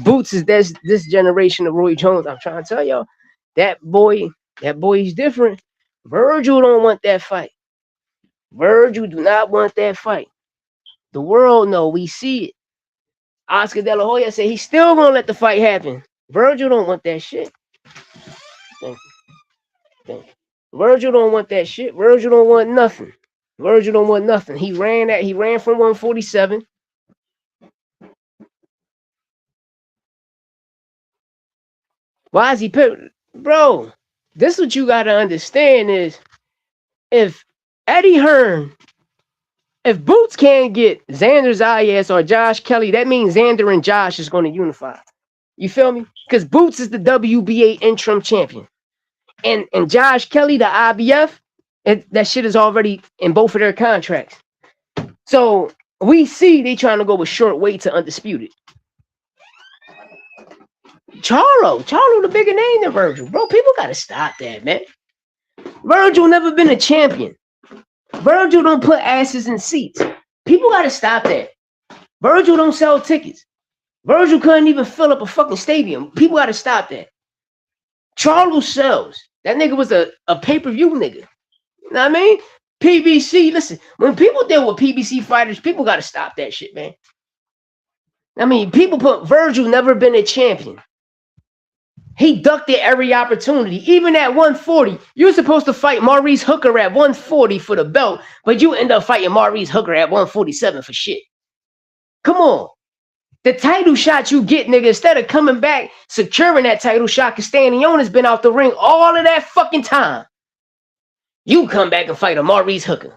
Boots is this generation of Roy Jones. I'm trying to tell y'all, that boy is different. Vergil don't want that fight. Vergil do not want that fight. The world know, we see it. Oscar De La Hoya said he's still gonna let the fight happen. Vergil don't want that shit. Thank you. Vergil don't want that shit. Vergil don't want nothing. Vergil don't want nothing. He ran from 147. Why is he pivoting? Bro, this is what you gotta understand is if Boots can't get Xander Zayas or Josh Kelly, that means Xander and Josh is gonna unify. You feel me? Because Boots is the WBA interim champion. And Josh Kelly, the IBF, that shit is already in both of their contracts. So we see they trying to go with short weight to undisputed. Charlo, the bigger name than Vergil. Bro, people gotta stop that, man. Vergil never been a champion. Vergil don't put asses in seats. People gotta stop that. Vergil don't sell tickets. Vergil couldn't even fill up a fucking stadium. People gotta stop that. Charlo sells. That nigga was a pay-per-view nigga. You know what I mean? PBC, listen, when people deal with PBC fighters, people gotta stop that shit, man. I mean, people put Vergil never been a champion. He ducked at every opportunity. Even at 140, you're supposed to fight Maurice Hooker at 140 for the belt, but you end up fighting Maurice Hooker at 147 for shit. Come on. The title shot you get, nigga, instead of coming back, securing that title shot, Castagnione's been out the ring all of that fucking time. You come back and fight a Maurice Hooker.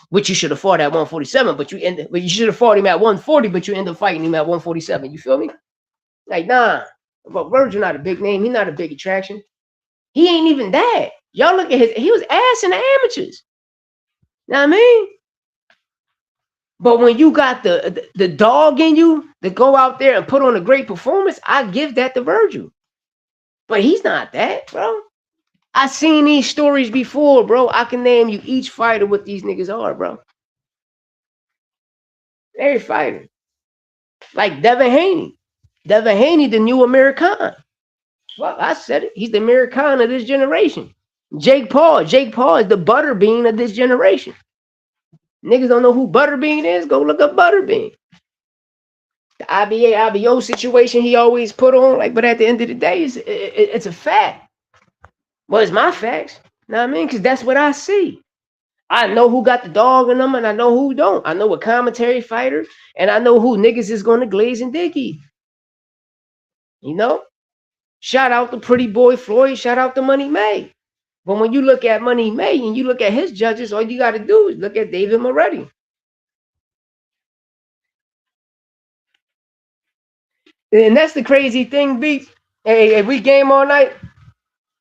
which you should have fought at 147, but you should have fought him at 140, but you end up fighting him at 147. You feel me? Like, nah, but Vergil not a big name. He not a big attraction. He ain't even that. Y'all look at he was ass in the amateurs. Know what I mean? But when you got the dog in you to go out there and put on a great performance, I give that to Vergil. But he's not that, bro. I seen these stories before, bro. I can name you each fighter what these niggas are, bro. Every fighter. Like Devin Haney. Devin Haney, the new American. Well, I said it. He's the American of this generation. Jake Paul. Jake Paul is the Butterbean of this generation. Niggas don't know who Butterbean is? Go look up Butterbean. The IBO situation he always put on, like, but at the end of the day, it's a fact. Well, it's my facts. You know what I mean? Because that's what I see. I know who got the dog in them, and I know who don't. I know a commentary fighter, and I know who niggas is going to glaze and dicky. You know? Shout out to Pretty Boy Floyd. Shout out to Money May. But when you look at Money May and you look at his judges, all you got to do is look at David Moretti. And that's the crazy thing, Beats. Hey, we game all night.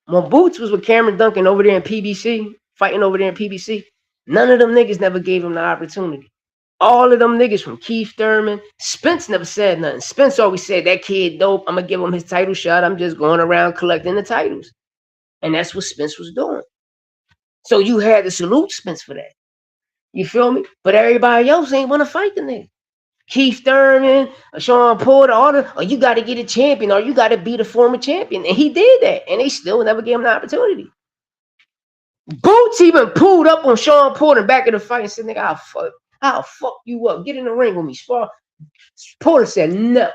When Boots was with Cameron Duncan over there in PBC, fighting over there in PBC, none of them niggas never gave him the opportunity. All of them niggas from Keith Thurman, Spence never said nothing. Spence always said, that kid dope, I'm going to give him his title shot. I'm just going around collecting the titles. And that's what Spence was doing. So you had to salute Spence for that. You feel me? But everybody else ain't want to fight the nigga. Keith Thurman, Sean Porter, all the, you got to get a champion, or you got to beat a former champion. And he did that. And they still never gave him the opportunity. Boots even pulled up on Sean Porter back in the fight and said, nigga, I'll fuck you up. Get in the ring with me. Spar. Porter said, no.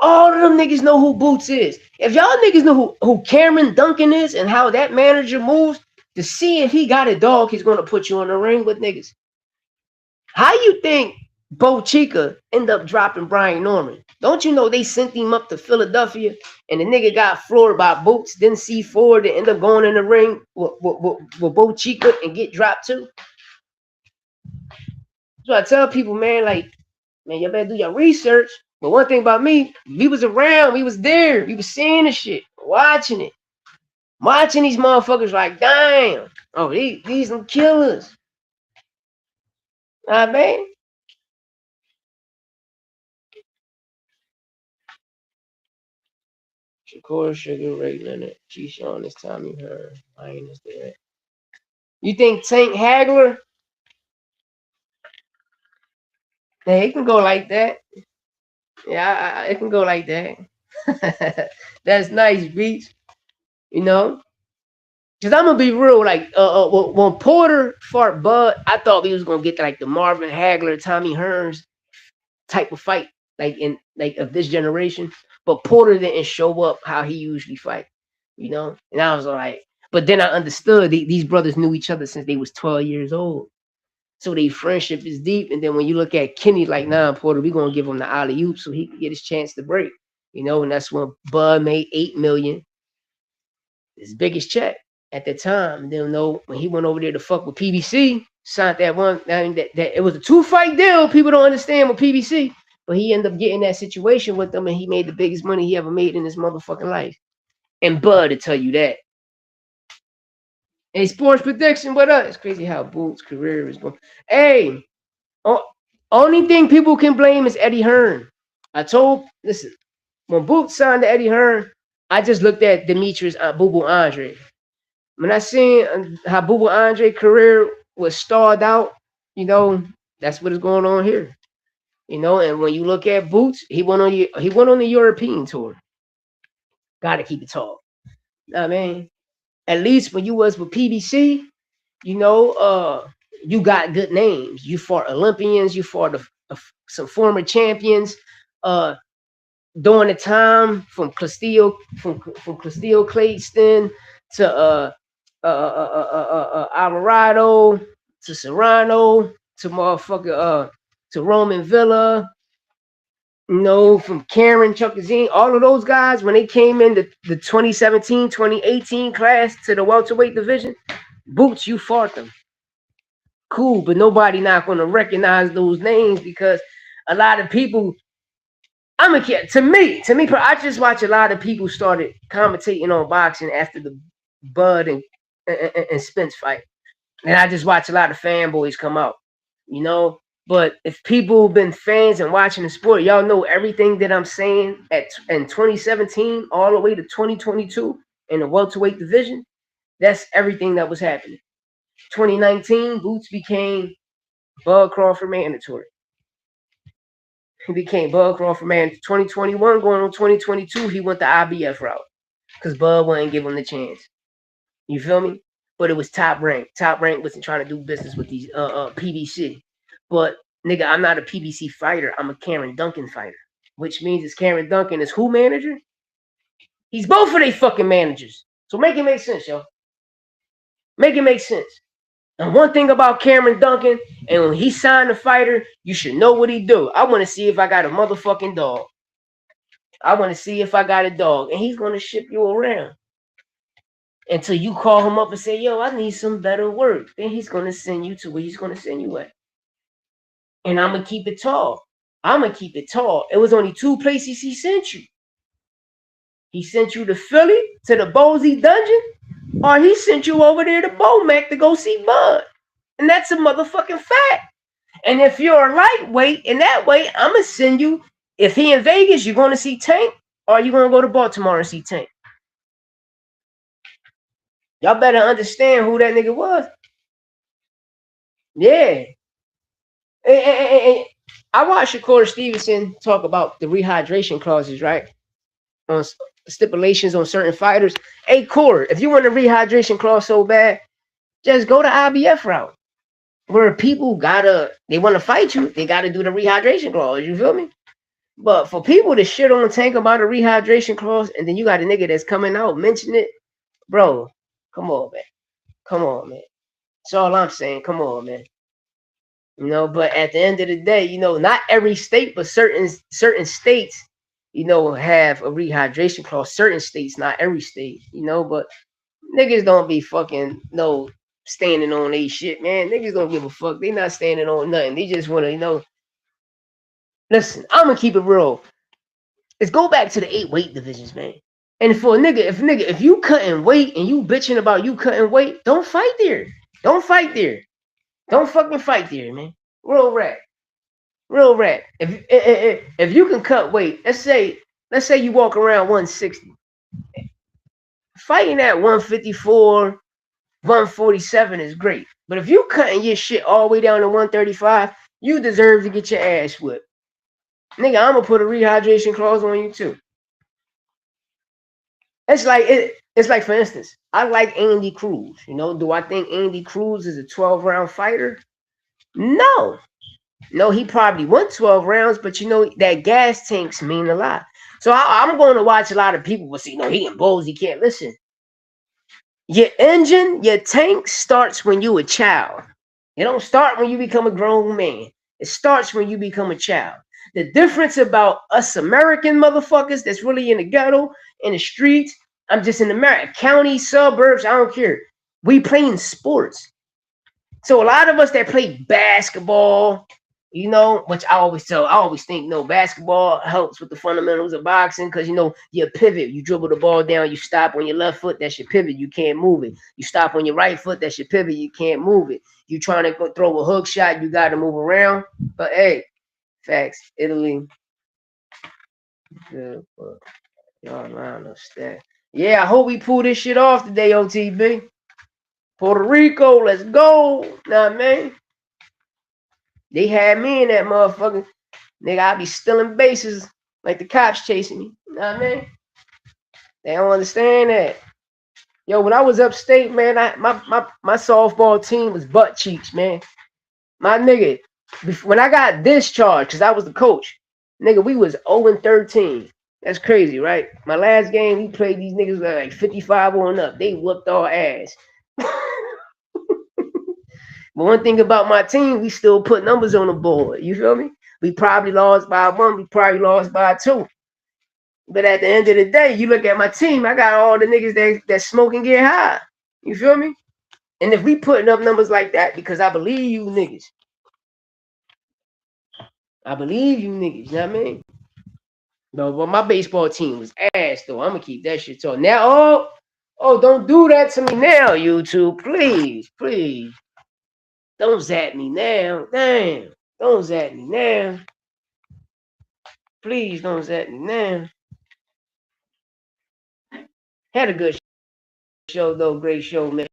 All of them niggas know who Boots is. If y'all niggas know who Cameron Duncan is and how that manager moves, to see if he got a dog, he's going to put you in the ring with niggas. How you think Bo Chica end up dropping Brian Norman? Don't you know they sent him up to Philadelphia and the nigga got floored by Boots, didn't see forward and end up going in the ring with Bo Chica and get dropped too? So I tell people, man, like, man, you better do your research. But one thing about me, we was around, we was there, we was seeing the shit, watching it. Watching these motherfuckers like, damn, oh, these some killers. Nah, man. Shakur, Sugar Ray Leonard, Keyshawn, this time you heard. Mine is there. You think Tank Hagler? Hey, it can go like that. Yeah, it can go like that. That's nice, Beats. You know? Because I'm going to be real. Like, when Porter fought Bud, I thought he was going to get like the Marvin Hagler, Tommy Hearns type of fight, like of this generation. But Porter didn't show up how he usually fight, you know? And I was like, but then I understood these brothers knew each other since they was 12 years old. So their friendship is deep. And then when you look at Kenny, like, nah, Porter, we're going to give him the alley-oop so he can get his chance to break, you know? And that's when Bud made $8 million, his biggest check at the time. And then, you know, when he went over there to fuck with PBC, signed that one, I mean, that it was a 2-fight deal. People don't understand with PBC. But he ended up getting that situation with them, and he made the biggest money he ever made in his motherfucking life. And Bud to tell you that. Hey, sports prediction, what up? It's crazy how Boots' career is going. Hey, only thing people can blame is Eddie Hearn. Listen, when Boots signed to Eddie Hearn, I just looked at Demetrius Boo Boo Andre. When I seen how Boo Boo Andre's career was stalled out, you know, that's what is going on here. You know, and when you look at Boots, he went on the European tour. Gotta keep it tall. I mean, at least when you was with PBC, you know, you got good names. You fought Olympians, you fought some former champions. During the time from Castillo Clayston to Alvarado to Serrano to motherfucker to Roman Villa, you know, from Karen Chuckazine, all of those guys, when they came in the 2017, 2018 class to the welterweight division, Boots, you fought them. Cool, but nobody not gonna recognize those names because a lot of people. I'm a kid. To me, I just watch a lot of people started commentating on boxing after the Bud and Spence fight, and I just watch a lot of fanboys come out, you know. But if people have been fans and watching the sport, y'all know everything that I'm saying in 2017 all the way to 2022 in the welterweight division. That's everything that was happening. 2019, Boots became Bud Crawford mandatory. He became Bud Crawford man. 2021 going on 2022, he went the IBF route because Bud wouldn't give him the chance. You feel me? But it was Top Rank. Top Rank wasn't trying to do business with these PBC. But nigga, I'm not a PBC fighter. I'm a Karen Duncan fighter, which means it's Karen Duncan is who manager? He's both of they fucking managers. So make it make sense, yo. Make it make sense. And one thing about Cameron Duncan, and when he signed a fighter, you should know what he do. I want to see if I got a motherfucking dog. I want to see if I got a dog. And he's going to ship you around. Until you call him up and say, yo, I need some better work. Then he's going to send you to where he's going to send you at. And I'm going to keep it tall. I'm going to keep it tall. It was only two places he sent you. He sent you to Philly, to the Bozy Dungeon, or he sent you over there to Bomac to go see Bud. And that's a motherfucking fact. And if you're a lightweight in that way, I'm going to send you, if he in Vegas, you're going to see Tank, or you're going to go to Baltimore and see Tank. Y'all better understand who that nigga was. Yeah. And I watched Shakur Stevenson talk about the rehydration clauses, right? On stipulations on certain fighters. Hey, Core, if you want a rehydration clause so bad, just go to IBF route. Where people they want to fight you, they got to do the rehydration clause. You feel me? But for people to shit on Tank about a rehydration clause, and then you got a nigga that's coming out mentioning it, bro, come on, man. Come on, man. That's all I'm saying. Come on, man. You know, but at the end of the day, you know, not every state, but certain states, you know, have a rehydration clause. Certain states, not every state, you know, but niggas don't be fucking standing on they shit, man. Niggas don't give a fuck. They not standing on nothing. They just want to, you know. Listen, I'm gonna keep it real. Let's go back to the 8 weight divisions, man. And for a nigga, if you cutting weight and you bitching about you cutting weight, don't fight there. Don't fight there. Don't fucking fight there, man. Real rap. Real rap. If you can cut weight, let's say you walk around 160. Fighting at 154, 147 is great. But if you cutting your shit all the way down to 135, you deserve to get your ass whipped. Nigga, I'm gonna put a rehydration clause on you too. It's like, for instance, I like Andy Cruz. You know, do I think Andy Cruz is a 12-round fighter? No, he probably won 12 rounds, but you know that gas tanks mean a lot. So I'm going to watch a lot of people will say, no, he in Bulls, he can't listen. Your engine, your tank starts when you a child. It don't start when you become a grown man. It starts when you become a child. The difference about us American motherfuckers that's really in the ghetto, in the streets, I'm just in America, county, suburbs, I don't care. We playing sports. So a lot of us that play basketball, you know, which I always think, no, basketball helps with the fundamentals of boxing because, you know, you pivot. You dribble the ball down, you stop on your left foot, that's your pivot. You can't move it. You stop on your right foot, that's your pivot. You can't move it. You trying to go throw a hook shot, you got to move around. But, hey, facts, Italy. Good, y'all around us that. Yeah, I hope we pull this shit off today, OTB. Puerto Rico, let's go. Nah, man. They had me in that motherfucker. Nigga, I be stealing bases like the cops chasing me. Nah, man. They don't understand that. Yo, when I was upstate, man, my softball team was butt cheeks, man. My nigga, when I got discharged, because I was the coach, nigga, we was 0-13. That's crazy, right? My last game, we played these niggas like 55 on up. They whooped our ass. But one thing about my team, we still put numbers on the board. You feel me? We probably lost by 1. We probably lost by 2. But at the end of the day, you look at my team, I got all the niggas that smoke and get high. You feel me? And if we putting up numbers like that, because I believe you niggas. I believe you niggas, you know what I mean? No, but my baseball team was ass though. I'm gonna keep that shit talking. Now, don't do that to me now, YouTube. Please, please. Don't zap me now. Damn. Don't zap me now. Please don't zap me now. Had a good show though, great show, man.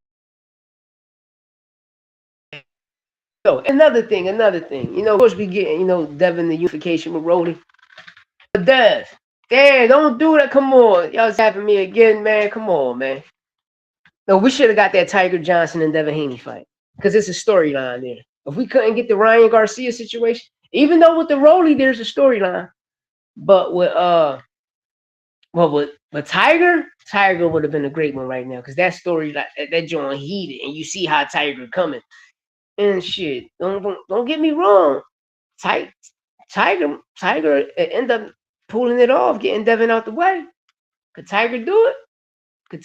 So another thing. You know, of course we getting, you know, Devin the unification with Rolly. But Dev, damn, don't do that. Come on. Y'all zapping me again, man. Come on, man. No, we should have got that Tiger Johnson and Devin Haney fight. Because it's a storyline there. If we couldn't get the Ryan Garcia situation, even though with the Rolly there's a storyline. But with Tiger would have been a great one right now. Because that story, that joint heated, and you see how Tiger coming. And shit, don't get me wrong. Tiger end up pulling it off, getting Devin out the way. Could Tiger do it? Could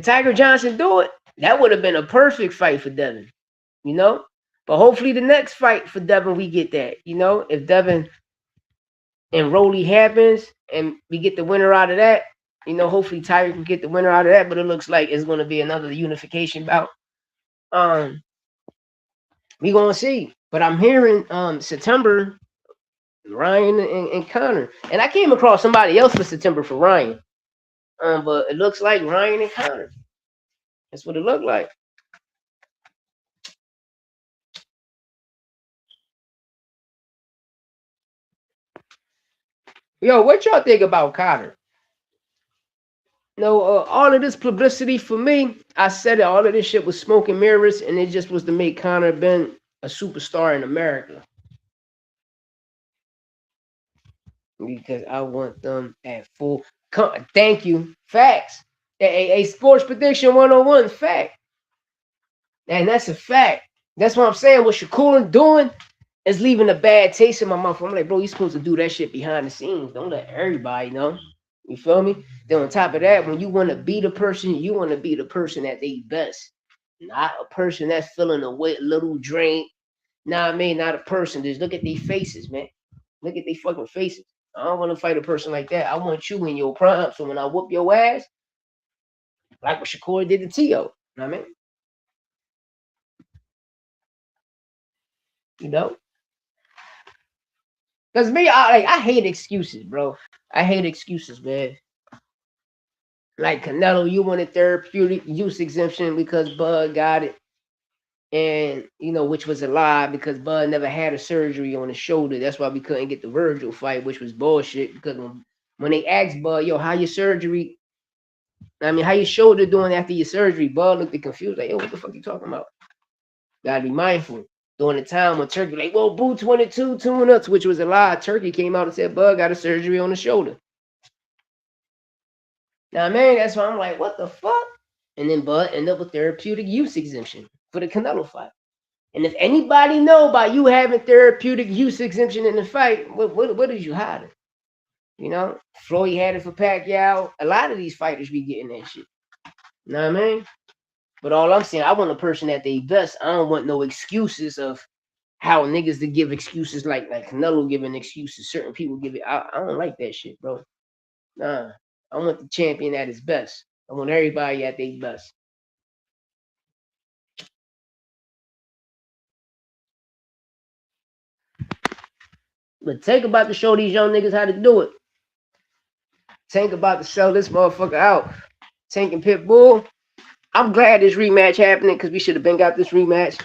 Tiger Johnson do it? That would have been a perfect fight for Devin, you know? But hopefully the next fight for Devin, we get that, you know? If Devin and Rolly happens and we get the winner out of that, you know, hopefully Tiger can get the winner out of that, but it looks like it's going to be another unification bout. We going to see. But I'm hearing September, Ryan and Connor. And I came across somebody else for September for Ryan. But it looks like Ryan and Connor. That's what it looked like. Yo, what y'all think about Connor? No, all of this publicity for me, I said it, all of this shit was smoke and mirrors, and it just was to make Connor Ben a superstar in America. Because I want them at full. Thank you. Facts. A sports prediction 101 fact. And that's a fact. That's what I'm saying. What Shakur doing is leaving a bad taste in my mouth. I'm like, bro, you're supposed to do that shit behind the scenes. Don't let everybody know. You feel me? Then on top of that, when you want to be the person, you want to be the person at their best. Not a person that's feeling a little drained. Nah, I mean, not a person. Just look at their faces, man. Look at their fucking faces. I don't want to fight a person like that. I want you in your prime. So when I whoop your ass, like what Shakur did to T.O. You know what I mean? You know? Because me, I hate excuses, bro. I hate excuses, man. Like Canelo, you wanted therapeutic use exemption because Bud got it. And, you know, which was a lie because Bud never had a surgery on his shoulder. That's why we couldn't get the Vergil fight, which was bullshit. Because when they asked Bud, yo, how your surgery? I mean, how your shoulder doing after your surgery? Bud looked confused, like, yo, what the fuck you talking about? Gotta be mindful. During the time when Turkey, like, well, Boo 22 tune-ups, which was a lie. Turkey came out and said Bud got a surgery on the shoulder. Now, man, that's why I'm like, what the fuck? And then Bud ended up with therapeutic use exemption for the Canelo fight. And if anybody know about you having therapeutic use exemption in the fight, what is you hiding? You know, Floyd had it for Pacquiao. A lot of these fighters be getting that shit. You know what I mean? But all I'm saying, I want a person at their best. I don't want no excuses of how niggas to give excuses like Canelo giving excuses. Certain people give it. I don't like that shit, bro. Nah, I want the champion at his best. I want everybody at their best. But Tank about to show these young niggas how to do it. Tank about to sell this motherfucker out. Tank and Pitbull. I'm glad this rematch happening because we should have been got this rematch.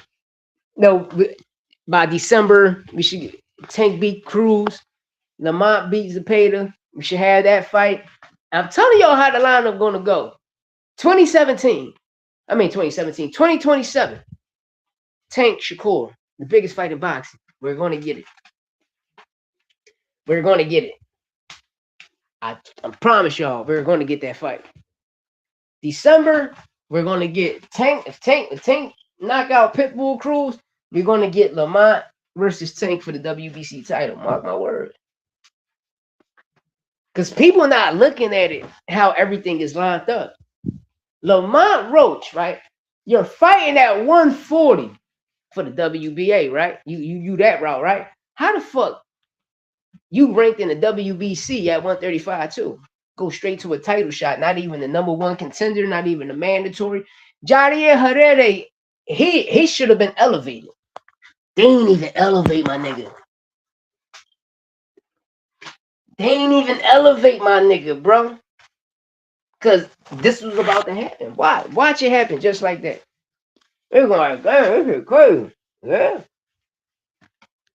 No, by December, we should get Tank beat Cruz. Lamont beat Zepeda. We should have that fight. I'm telling y'all how the lineup going to go. 2027. Tank Shakur, the biggest fight in boxing. We're going to get it. We're going to get it. I promise y'all, we're going to get that fight. December, we're going to get Tank. If Tank knock out Pitbull Cruz, we're going to get Lamont versus Tank for the WBC title. Mark my word. Because people are not looking at it how everything is lined up. Lamont Roach, right? You're fighting at 140 for the WBA, right? You that route, right? How the fuck you ranked in the WBC at 135 too? Go straight to a title shot, not even the number one contender, not even the mandatory. Javier Herrera, he should have been elevated. They ain't even elevate my nigga. They ain't even elevate my nigga, bro. Cause this was about to happen. Watch it happen just like that. They're going like, damn, this is crazy. Yeah.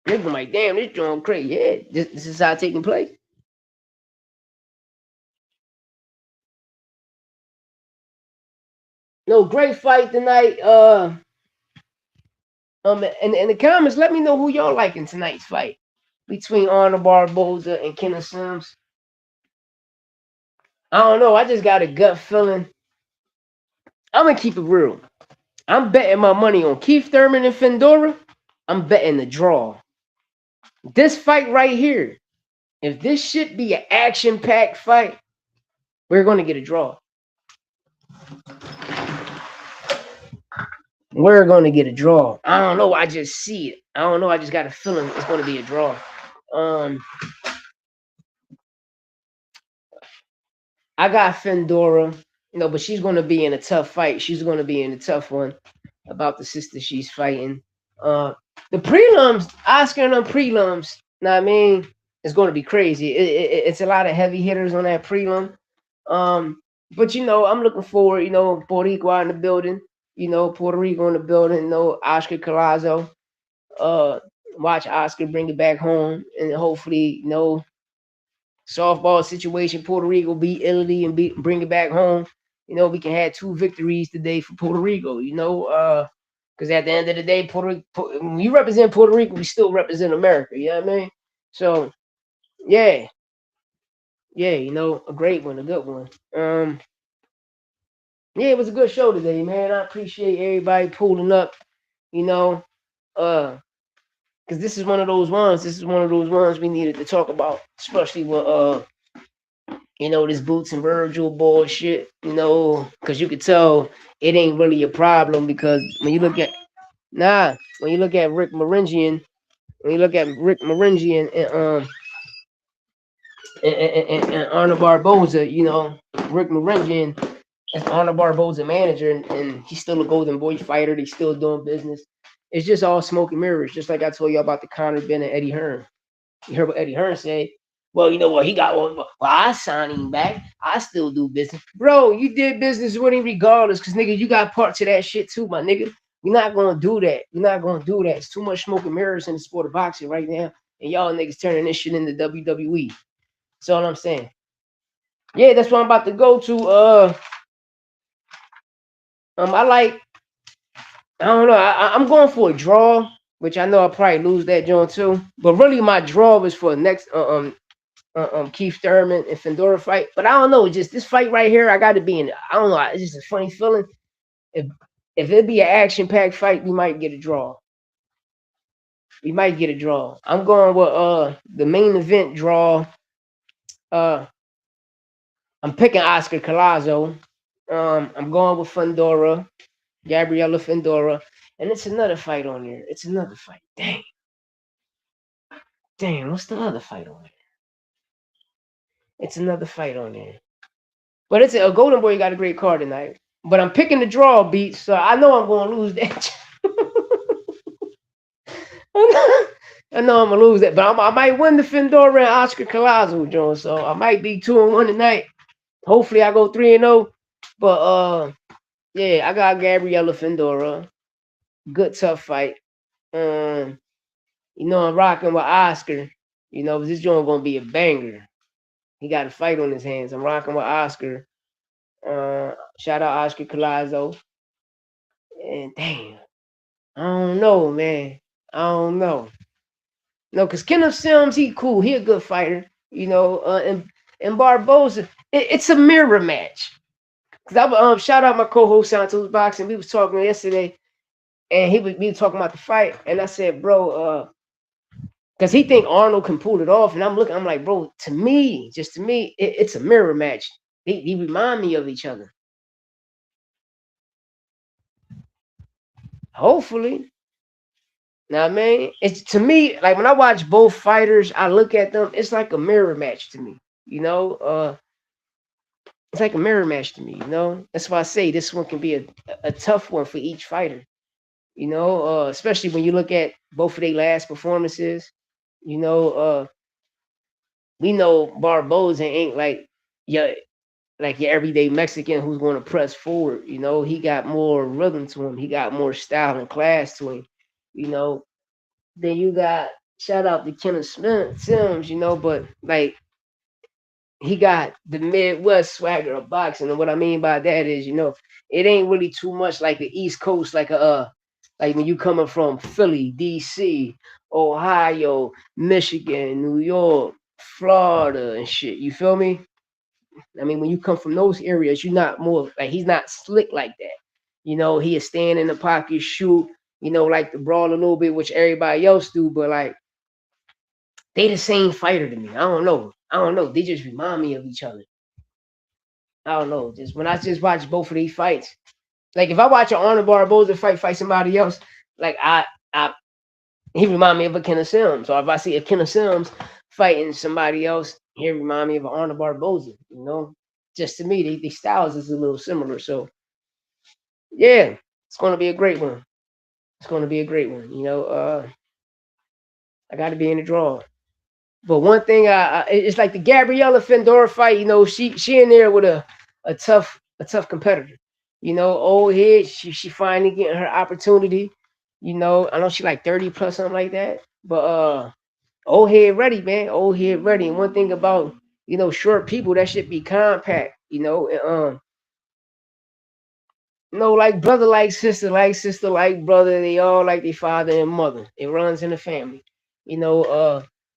They're going like, damn, this joint crazy. Yeah, this is how it's taking place. No, great fight tonight. In the comments, let me know who y'all like in tonight's fight between Arnold Barboza and Kenneth Sims. I don't know. I just got a gut feeling. I'm gonna keep it real. I'm betting my money on Keith Thurman and Fedora. I'm betting the draw. This fight right here, if this shit be an action-packed fight, we're gonna get a draw. We're gonna get a draw. I don't know. I just see it. I don't know. I just got a feeling it's gonna be a draw. I got Fedora, but she's gonna be in a tough fight. She's gonna be in a tough one about the sister she's fighting. The prelims, Oscar and them prelims, know what I mean, it's gonna be crazy. It's a lot of heavy hitters on that prelim. But I'm looking forward. Puerto Rico out in the building. Puerto Rico in the building. Oscar Collazo. Watch Oscar bring it back home, and hopefully, softball situation, Puerto Rico beat Italy and bring it back home. We can have 2 victories today for Puerto Rico. Because at the end of the day, when you represent Puerto Rico, we still represent America. You know what I mean? So, yeah, a great one, a good one. Yeah, it was a good show today, man. I appreciate everybody pulling up. Because this is one of those ones. This is one of those ones we needed to talk about, especially with this Boots and Vergil bullshit. Because you could tell it ain't really a problem because when you look at Rick Maringian, and Arnold Barboza, Rick Maringian is Arnold Barboza manager, and he's still a Golden Boy fighter. He's still doing business. It's just all smoke and mirrors, just like I told you about the Conor Ben and Eddie Hearn. You heard what Eddie Hearn said? Well, you know what? He got one. Well, I signed him back. I still do business. Bro, you did business with him regardless, because, nigga, you got parts of that shit too, my nigga. We're not going to do that. We're not going to do that. It's too much smoke and mirrors in the sport of boxing right now, and y'all niggas turning this shit into WWE. That's all I'm saying. Yeah, that's what I'm about to go to. I don't know. I'm going for a draw, which I know I'll probably lose that joint too. But really, my draw was for next Keith Thurman and Fedora fight. But I don't know. Just this fight right here, I got to be in. I don't know. It's just a funny feeling. If it be an action-packed fight, we might get a draw. I'm going with the main event draw. I'm picking Oscar Collazo. I'm going with Fedora. Gabriela Fedora, and it's another fight on there. It's another fight. Damn, what's the other fight on there? It's another fight on there. But it's a Golden Boy got a great card tonight. But I'm picking the draw beats, so I know I'm going to lose that. I know I'm going to lose that, but I might win the Fedora and Oscar Collazo, Jones, so I might be 2-1 tonight. Hopefully I go 3-0, but yeah, I got Gabriela Fedora. Good, tough fight. I'm rocking with Oscar. This joint gonna be a banger. He got a fight on his hands. I'm rocking with Oscar. Shout out Oscar Collazo. And damn, I don't know, man. I don't know. No, because Kenneth Sims, he cool. He a good fighter. And Barboza, it's a mirror match. Cause I shout out my co-host Santos Boxing. We was talking yesterday, and we was talking about the fight, and I said, bro, because he think Arnold can pull it off, and I'm like, bro, to me, it's a mirror match. They remind me of each other. Hopefully. Now, man, it's to me like when I watch both fighters, I look at them. It's like a mirror match to me. It's like a mirror match to me. That's why I say this one can be a tough one for each fighter. Especially when you look at both of their last performances. You know, we know Barboza ain't your like your everyday Mexican who's going to press forward. He got more rhythm to him. He got more style and class to him. You know, then you got shout out to Kenneth Sims. But like he got the Midwest swagger of boxing, and what I mean by that is, it ain't really too much like the East Coast, like when you coming from Philly, DC, Ohio, Michigan, New York, Florida, and shit. You feel me? I mean, when you come from those areas, you're not more like he's not slick like that. He'll stand in the pocket, shoot. Like to brawl a little bit, which everybody else do, but like they the same fighter to me. I don't know. I don't know. They just remind me of each other. I don't know. Just when I just watch both of these fights, like if I watch an Arnold Barboza fight somebody else, like I he remind me of a Kenneth Sims. Or if I see a Kenneth Sims fighting somebody else, he remind me of an Arnold Barboza. Just to me, the styles is a little similar. So yeah, it's gonna be a great one. It's gonna be a great one. I got to be in the draw. But one thing, it's like the Gabriella Fendora fight. She in there with a tough competitor. Old head. She finally getting her opportunity. I know she like 30 plus something like that. But old head ready, man. Old head ready. And one thing about short people, that should be compact. Like brother, like sister, like brother. They all like their father and mother. It runs in the family.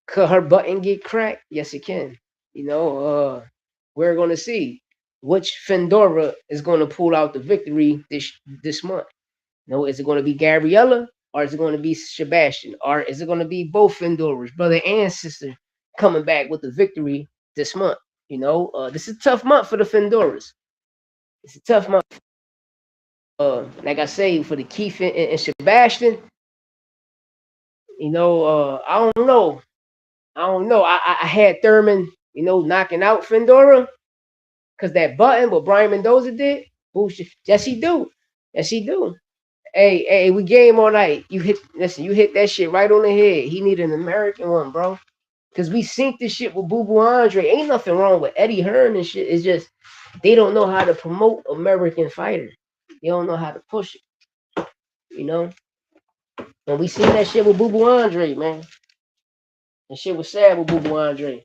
Could her button get cracked? Yes, it can. We're gonna see which Fendora is gonna pull out the victory this month. Is it gonna be Gabriella or is it gonna be Sebastian or is it gonna be both Fendoras, brother and sister, coming back with the victory this month? This is a tough month for the Fendoras. It's a tough month. Like I say, for the Keith and Sebastian, I don't know. I don't know. I had Thurman, knocking out Fendora because that button what Brian Mendoza did. Yes, he do. Yes, he do. Hey, we game all night. You hit that shit right on the head. He need an American one, bro. Because we synced this shit with Boo Boo Andre. Ain't nothing wrong with Eddie Hearn and shit. It's just they don't know how to promote American fighter. They don't know how to push it. And we seen that shit with Boo Boo Andre, man. That shit was sad with Boo Boo Andre.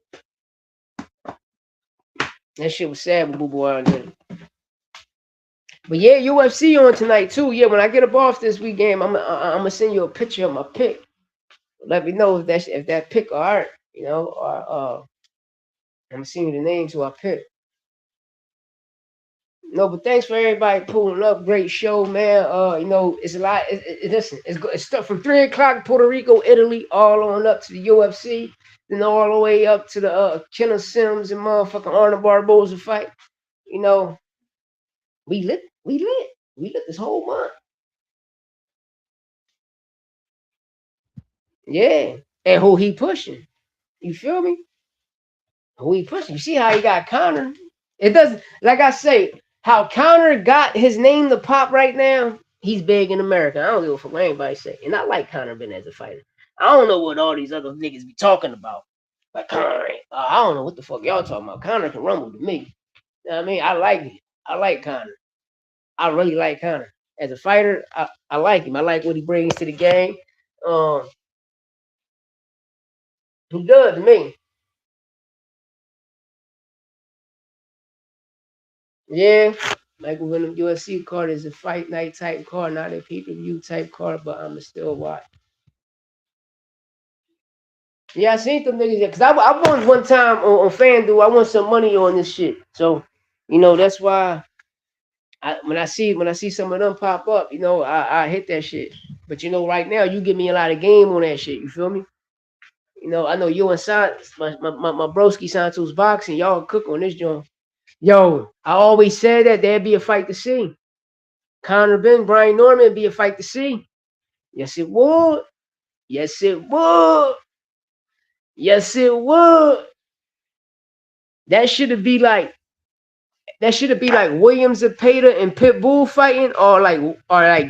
That shit was sad with Boo Boo Andre. But yeah, UFC on tonight too. Yeah, when I get up off this week game, I'm gonna send you a picture of my pick. Let me know if that pick alright, or I'm gonna send you the names who I picked. No, but thanks for everybody pulling up. Great show, man. It's a lot. Listen, it's stuff from 3 o'clock Puerto Rico, Italy, all on up to the UFC, then all the way up to the Kenneth Sims and motherfucking Arnold Barboza fight. We lit this whole month. Yeah, and who he pushing? You feel me? Who he pushing? You see how he got Connor? It doesn't, like I say, how Connor got his name to pop right now. He's big in America. I don't give a fuck what anybody say. And I like Connor Ben as a fighter. I don't know what all these other niggas be talking about. Like Connor, I don't know what the fuck y'all talking about. Connor can rumble to me. You know what I mean? I like it. I like Connor. I really like Connor. As a fighter, I like him. I like what he brings to the game. He good to me. Yeah. Like when the UFC card is a fight night type card, not a pay-per-view type card, but I'ma still watch. Yeah, I seen them niggas because I won one time on FanDuel. I won some money on this shit. So, that's why when I see some of them pop up, I hit that shit. But right now you give me a lot of game on that shit. You feel me? I know you and my broski Santos boxing, y'all cook on this joint. Yo, I always said that there'd be a fight to see. Conor Ben, Brian Norman would be a fight to see. Yes, it would. Yes, it would. Yes, it would. That should be like Williams and Pater and Pitbull fighting, or like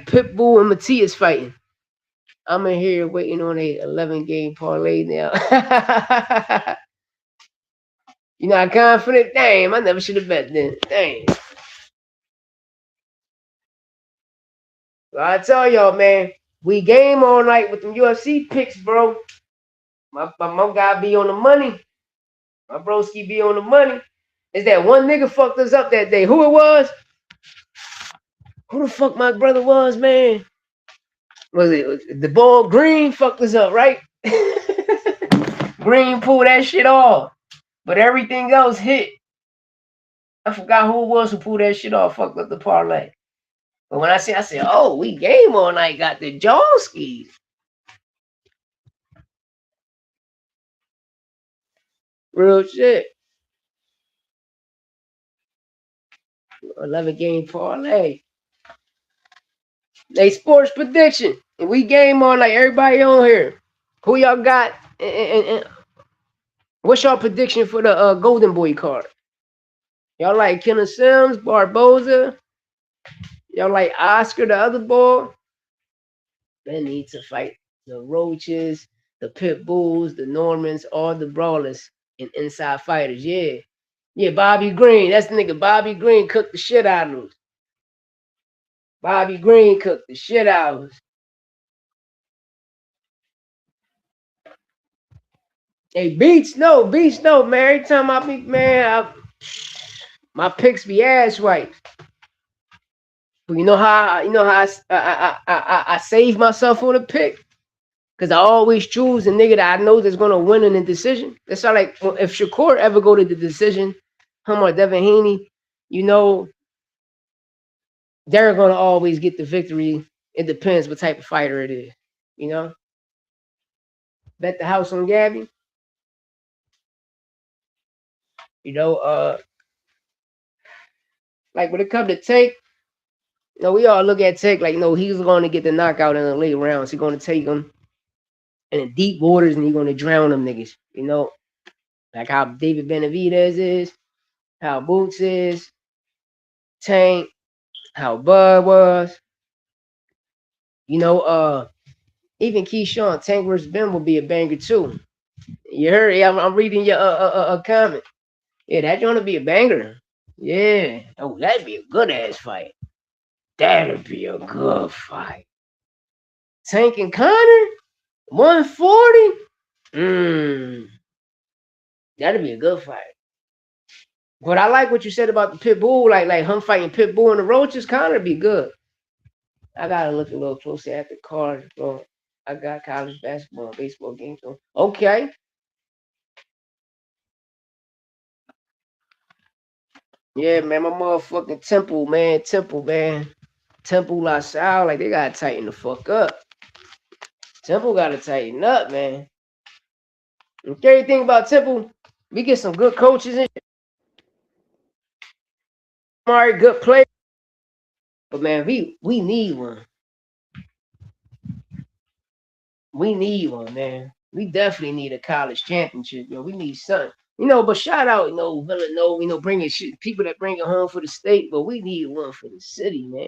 Pitbull and Matias fighting. I'm in here waiting on a 11-game parlay now. You not confident? Damn, I never should have bet then. Damn. Well, I tell y'all, man, we game all night with them UFC picks, bro. My guy be on the money. My broski be on the money. Is that one nigga fucked us up that day? Who it was? Who the fuck my brother was, man? Was it the ball Green fucked us up, right? Green pulled that shit off. But everything else hit. I forgot who it was who pulled that shit off, fucked up the parlay. But when I said, oh, we game all night, got the Jawskis. Real shit. 11-game parlay. They sports prediction. And we game on like everybody on here. Who y'all got? And what's y'all prediction for the Golden Boy card? Y'all like Kenna Sims, Barboza? Y'all like Oscar, the other boy? They need to fight the Roaches, the Pit Bulls, the Normans, all the brawlers and inside fighters. Yeah. Yeah, Bobby Green. That's the nigga. Bobby Green cooked the shit out of us. Bobby Green cooked the shit out of us. Hey, Beats, no, man. Every time I be, man, my picks be ass wipes. But you know how I save myself on a pick? Because I always choose a nigga that I know that's going to win in the decision. That's how, like, if Shakur ever go to the decision, him or Devin Haney, you know, they're going to always get the victory. It depends what type of fighter it is, you know? Bet the house on Gabby. You know, like when it comes to Tank, you know, we all look at Tank like, you know, he's going to get the knockout in the late rounds. He's going to take him in the deep waters and he's going to drown them niggas, you know? Like how David Benavidez is, how Boots is, Tank, how Bud was. You know, even Keyshawn, Tank versus Ben will be a banger too. You heard? Yeah, I'm reading your comment. Yeah, that's gonna be a banger. Yeah. Oh, that'd be a good ass fight. That'd be a good fight. Tank and Connor, 140. That'd be a good fight. But I like what you said about the Pitbull, like him fighting Pitbull and the Roaches. Connor be good. I gotta look a little closer at the cards, bro. I got college basketball and baseball games on. Okay. Yeah, man, my motherfucking Temple, man. Temple La Salle, like they gotta tighten the fuck up. Temple gotta tighten up, man. Okay, thing about Temple, we get some good coaches and smart, good players. But man, we need one. We need one, man. We definitely need a college championship, yo. We need something. You know, but shout out, you know, Villanova, you know, bringing shit, people that bring it home for the state, but we need one for the city, man.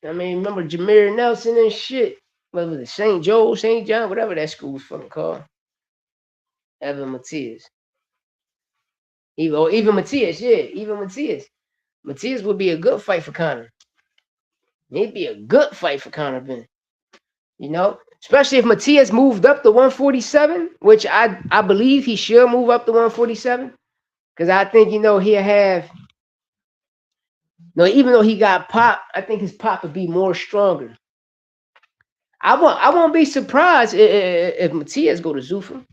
I mean, remember Jameer Nelson and shit? What was it? St. Joe, St. John, whatever that school was fucking called. Evan Matias. Even Matias, yeah. Even Matias. Matias would be a good fight for Connor. It'd be a good fight for Connor Ben. You know? Especially if Matias moved up to 147, which I believe he should move up to 147. Because I think, you know, he'll have... No, even though he got pop, I think his pop would be more stronger. I won't be surprised if Matias go to Zuffa.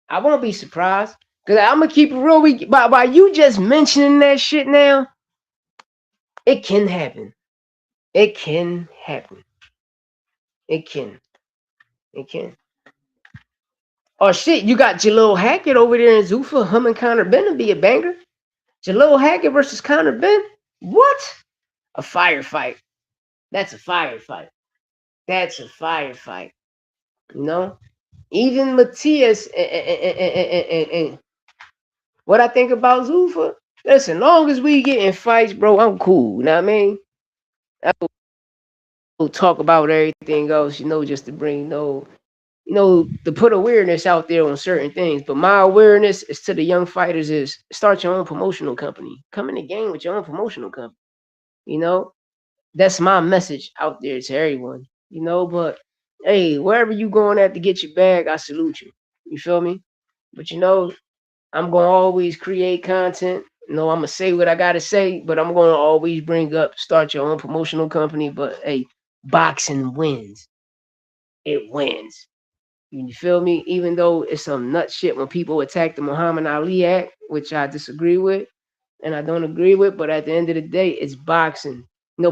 I won't be surprised. Because I'm going to keep it real. By you just mentioning that shit now, it can happen. It can happen. It can. Oh, shit. You got Jalil Hackett over there in Zuffa. Him and Connor Bennett be a banger. Jalil Hackett versus Conor Ben? What? A firefight. That's a firefight. That's a firefight. You know? Even Matias and what I think about Zuffa, listen, long as we get in fights, bro, I'm cool. You know what I mean? I will talk about everything else, just to bring to put awareness out there on certain things. But my awareness is to the young fighters is start your own promotional company. Come in the game with your own promotional company. You know, that's my message out there to everyone. But hey, wherever you going at to get your bag, I salute you. You feel me? But I'm gonna always create content. I'm gonna say what I gotta say, but I'm gonna always bring up start your own promotional company. But hey, boxing wins. It wins. You feel me? Even though it's some nut shit when people attack the Muhammad Ali Act, which I disagree with and I don't agree with, but at the end of the day, it's boxing.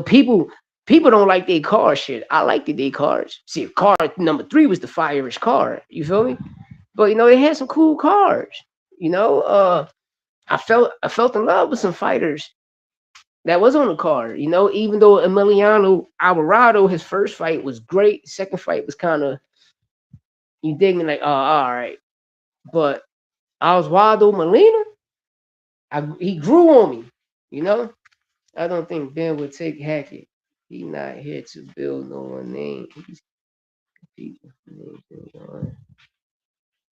People don't like their car shit. I like their cars. See, car number 3 was the fire-ish car. You feel me? But they had some cool cars. I felt in love with some fighters that was on the card. Even though Emiliano Alvarado, his first fight was great, second fight was kind of, you dig me, like, oh, all right. But Oswaldo Molina, he grew on me. I don't think Ben would take Hackett. He's not here to build no one name. He's competing for names.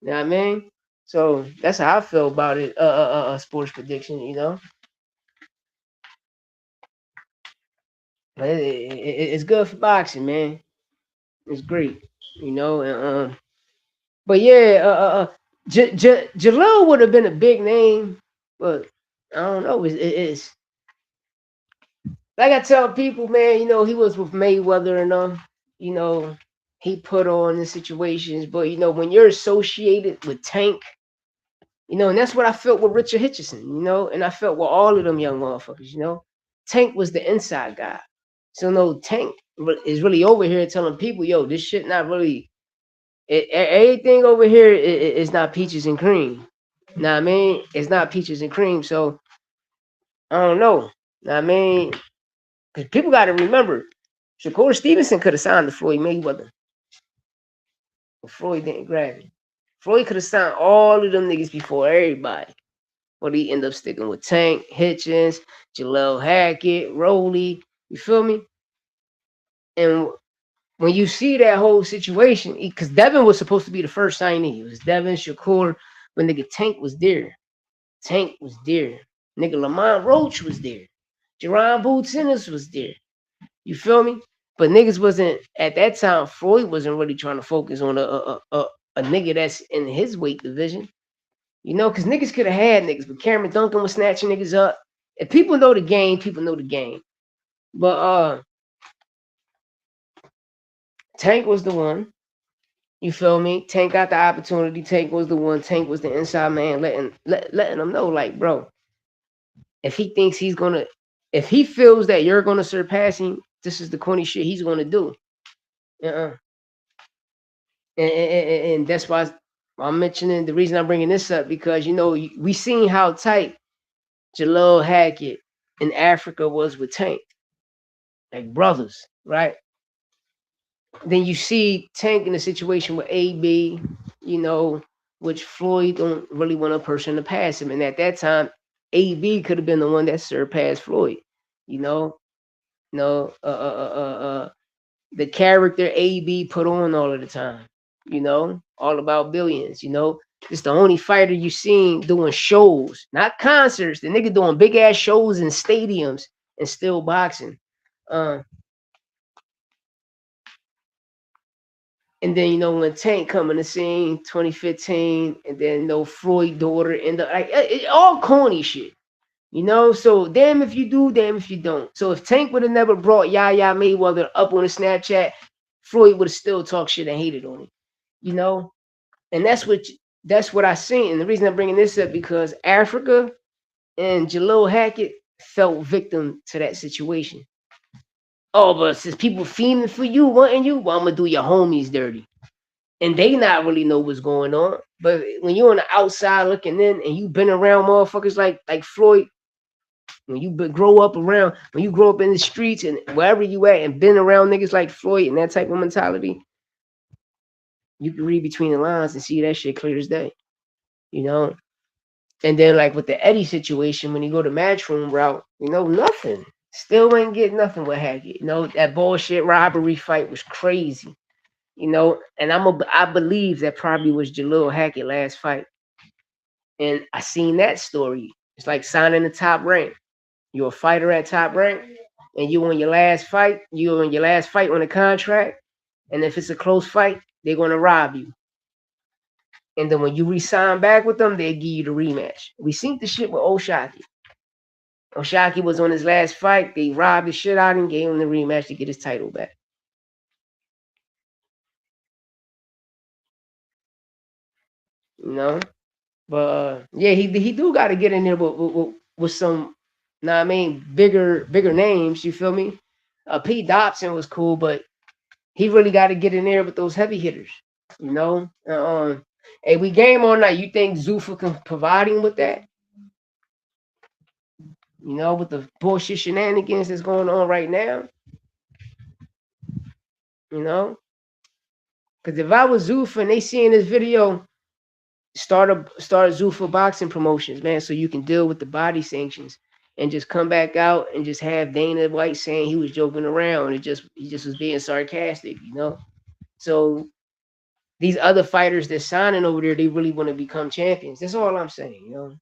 You know what I mean? So that's how I feel about it. Sports prediction. But it's good for boxing, man. It's great. And but yeah, Jalil would have been a big name, but I don't know. It's like I tell people, man. He was with Mayweather and he put on the situations, but when you're associated with Tank, and that's what I felt with Richard Hitchison, and I felt with all of them young motherfuckers. Tank was the inside guy, so no, Tank is really over here telling people, yo, this shit not really. Everything over here is not peaches and cream. Know what I mean? It's not peaches and cream. So I don't know. Know what I mean? Because people got to remember, Shakur Stevenson could have signed to Floyd Mayweather, but Floyd didn't grab it. Floyd could have signed all of them niggas before everybody, but he ended up sticking with Tank, Hitchens, Jalil Hackett, Rowley. You feel me? And when you see that whole situation, because Devin was supposed to be the first signee. It was Devin, Shakur, but nigga Tank was there. Tank was there. Nigga Lamont Roach was there. Jerron Boots Ennis was there. You feel me? But niggas wasn't, at that time, Floyd wasn't really trying to focus on a nigga that's in his weight division. Because niggas could have had niggas, but Cameron Duncan was snatching niggas up. If people know the game, people know the game. But Tank was the one. You feel me? Tank got the opportunity. Tank was the one. Tank was the inside man, letting them know, like, bro, if he thinks if he feels that you're gonna surpass him, this is the corny shit he's gonna do. And that's why I'm mentioning, the reason I'm bringing this up, because we seen how tight Jalil Hackett in Africa was with Tank, like brothers, right? Then you see Tank in a situation with AB, which Floyd don't really want a person to pass him. And at that time, AB could have been the one that surpassed Floyd. The character AB put on all of the time. All about billions. It's the only fighter you seen doing shows, not concerts. The nigga doing big ass shows in stadiums and still boxing. And then when Tank come in the scene, 2015, and then Floyd daughter end up like all corny shit, So damn if you do, damn if you don't. So if Tank would have never brought Yaya Mayweather up on a Snapchat, Floyd would have still talked shit and hated on him, And that's what I seen. And the reason I'm bringing this up, because Africa and Jalil Hackett fell victim to that situation. Oh, but since people fiending for you, wanting you, well, I'm gonna do your homies dirty. And they not really know what's going on. But when you're on the outside looking in and you've been around motherfuckers like Floyd, When you grow up around, when you grow up in the streets and wherever you at and been around niggas like Floyd and that type of mentality, you can read between the lines and see that shit clear as day, you know? And then like with the Eddie situation, when you go the matchroom route, nothing. Still ain't get nothing with Hackett. That bullshit robbery fight was crazy. And I believe that probably was Jalil Hackett last fight. And I seen that story. It's like signing the top rank. You're a fighter at top rank, and you on your last fight. You on your last fight on the contract, and if it's a close fight, they're gonna rob you. And then when you re-sign back with them, they give you the rematch. We seen the shit with O'Shaquie. O'Shaquie was on his last fight. They robbed the shit out of him, gave him the rematch to get his title back. But yeah, he do got to get in there with some, I mean, bigger names. You feel me? Pete Dobson was cool, but he really got to get in there with those heavy hitters. Hey, we game all night. You think Zuffa can provide him with that? With the bullshit shenanigans that's going on right now. Because if I was Zuffa and they seeing this video, start Zuffa boxing promotions, man, so you can deal with the body sanctions and just come back out and just have Dana White saying he was joking around and he just was being sarcastic, So these other fighters that's signing over there, they really want to become champions. That's all I'm saying,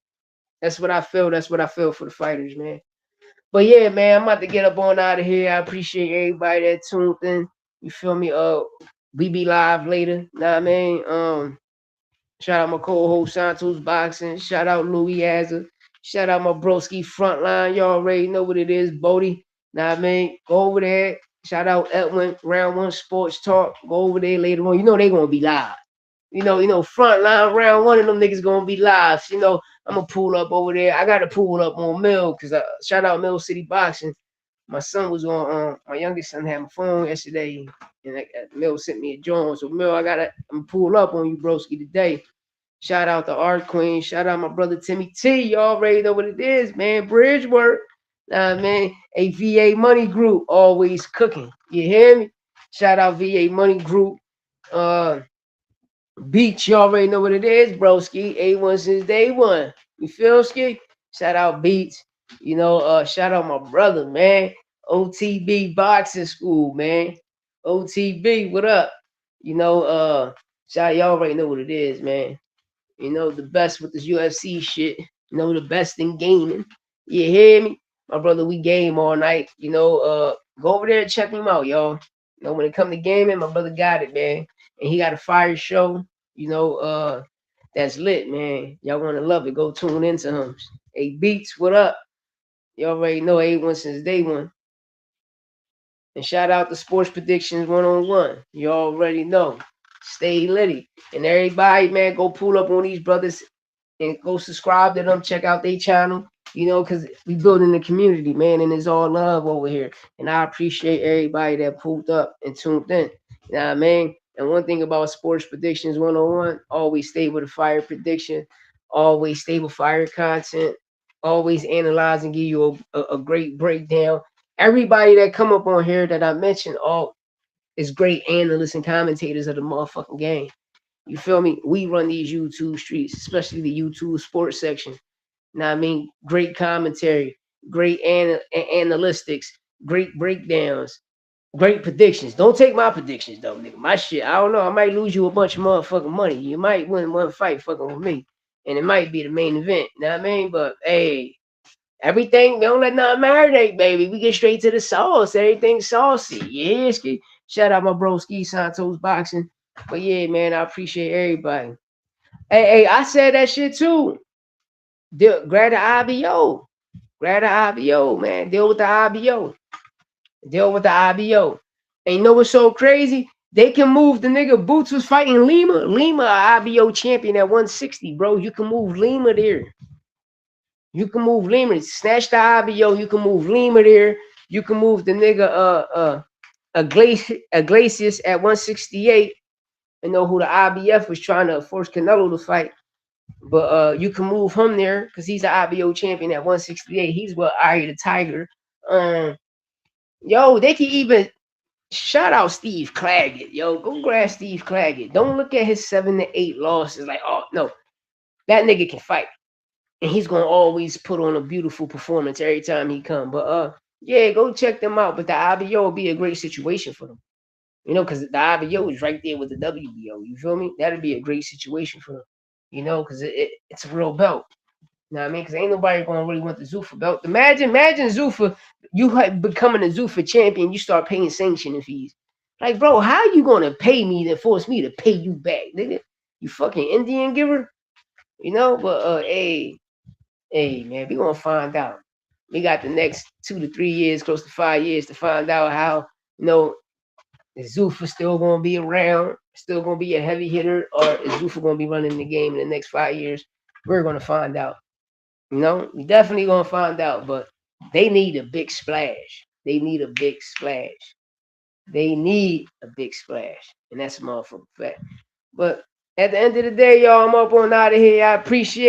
That's what I feel. That's what I feel for the fighters, man. But yeah, man, I'm about to get up on out of here. I appreciate everybody that tuned in. You feel me? We be live later. Know what I mean? Shout out my co-host Santos Boxing. Shout out Louis Azza. Shout out my broski Frontline. Y'all already know what it is, Bodie. Know what I mean? Go over there. Shout out Edwin, Round One Sports Talk. Go over there later on. They gonna be live. Frontline Round One of them niggas gonna be live. I'm gonna pull up over there. I gotta pull up on Mill because shout out Mill City Boxing. My son was on. My youngest son had my phone yesterday, and Mill sent me a joint. So Mill, I'm gonna pull up on you, broski, today. Shout out to Art Queen. Shout out my brother Timmy T. Y'all already know what it is, man. Bridge work. Man. A VA Money Group always cooking. You hear me? Shout out VA Money Group. Beach, you already know what it is, broski. A1 since day one. You feel ski? Shout out Beats. Shout out my brother, man. OTB Boxing School, man. OTB, what up? Shout y'all already know what it is, man. The best with this UFC shit. The best in gaming. You hear me? My brother, we game all night. Go over there and check him out, y'all. When it come to gaming, my brother got it, man. And he got a fire show, that's lit, man. Y'all want to love it. Go tune into him. Hey, Beats, what up? You already know A1 since day one. And shout out to Sports Predictions 101. You already know. Stay litty. And everybody, man, go pull up on these brothers and go subscribe to them. Check out their channel. Because we building the community, man, and it's all love over here. And I appreciate everybody that pulled up and tuned in. You know what I mean? And one thing about Sports Predictions 101, always stay with a fire prediction, always stay with fire content, always analyze and give you a great breakdown. Everybody that come up on here that I mentioned, all is great analysts and commentators of the motherfucking game. You feel me? We run these YouTube streets, especially the YouTube sports section. Know what I mean? Great commentary, great analytics, great breakdowns, great predictions. Don't take my predictions though, nigga. My shit, I don't know. I might lose you a bunch of motherfucking money. You might win one fight fucking with me. And it might be the main event. Know what I mean? But hey, everything, we don't let nothing marinate, baby. We get straight to the sauce. Everything saucy. Yeah, ski. Shout out my bro Ski Santos Boxing. But yeah, man, I appreciate everybody. Hey, I said that shit too. Grab the IBO. Grab the IBO, man. Deal with the IBO. Deal with the IBO. And you know what's so crazy? They can move the nigga Boots was fighting Lima. Lima, IBO champion at 160, bro. You can move Lima there. You can move Lima. Snatch the IBO. You can move Lima there. You can move the nigga Iglesias at 168. You know who the IBF was trying to force Canelo to fight. But you can move him there because he's the IBO champion at 168. He's what Ari the Tiger. Yo, they can even shout out Steve Claggett. Yo, go grab Steve Claggett. Don't look at his 7-8 losses like, oh no, that nigga can fight. And he's gonna always put on a beautiful performance every time he come. But yeah, go check them out. But the IBO will be a great situation for them. You know, because the IBO is right there with the WBO. You feel me? That'd be a great situation for them. You know, because it's a real belt. You know what I mean? Because ain't nobody gonna really want the Zuffa belt. Imagine Zuffa, you becoming a Zuffa champion, you start paying sanctioning fees. Like, bro, how you gonna pay me to force me to pay you back, nigga? You fucking Indian giver, you know? But hey, man, we gonna find out. We got the next 2 to 3 years, close to 5 years, to find out how is Zuffa still gonna be around, still gonna be a heavy hitter, or is Zuffa gonna be running the game in the next 5 years? We're gonna find out. We definitely gonna find out, but they need a big splash. They need a big splash. They need a big splash, and that's a motherfucking fact. But at the end of the day, y'all, I'm up on out of here. I appreciate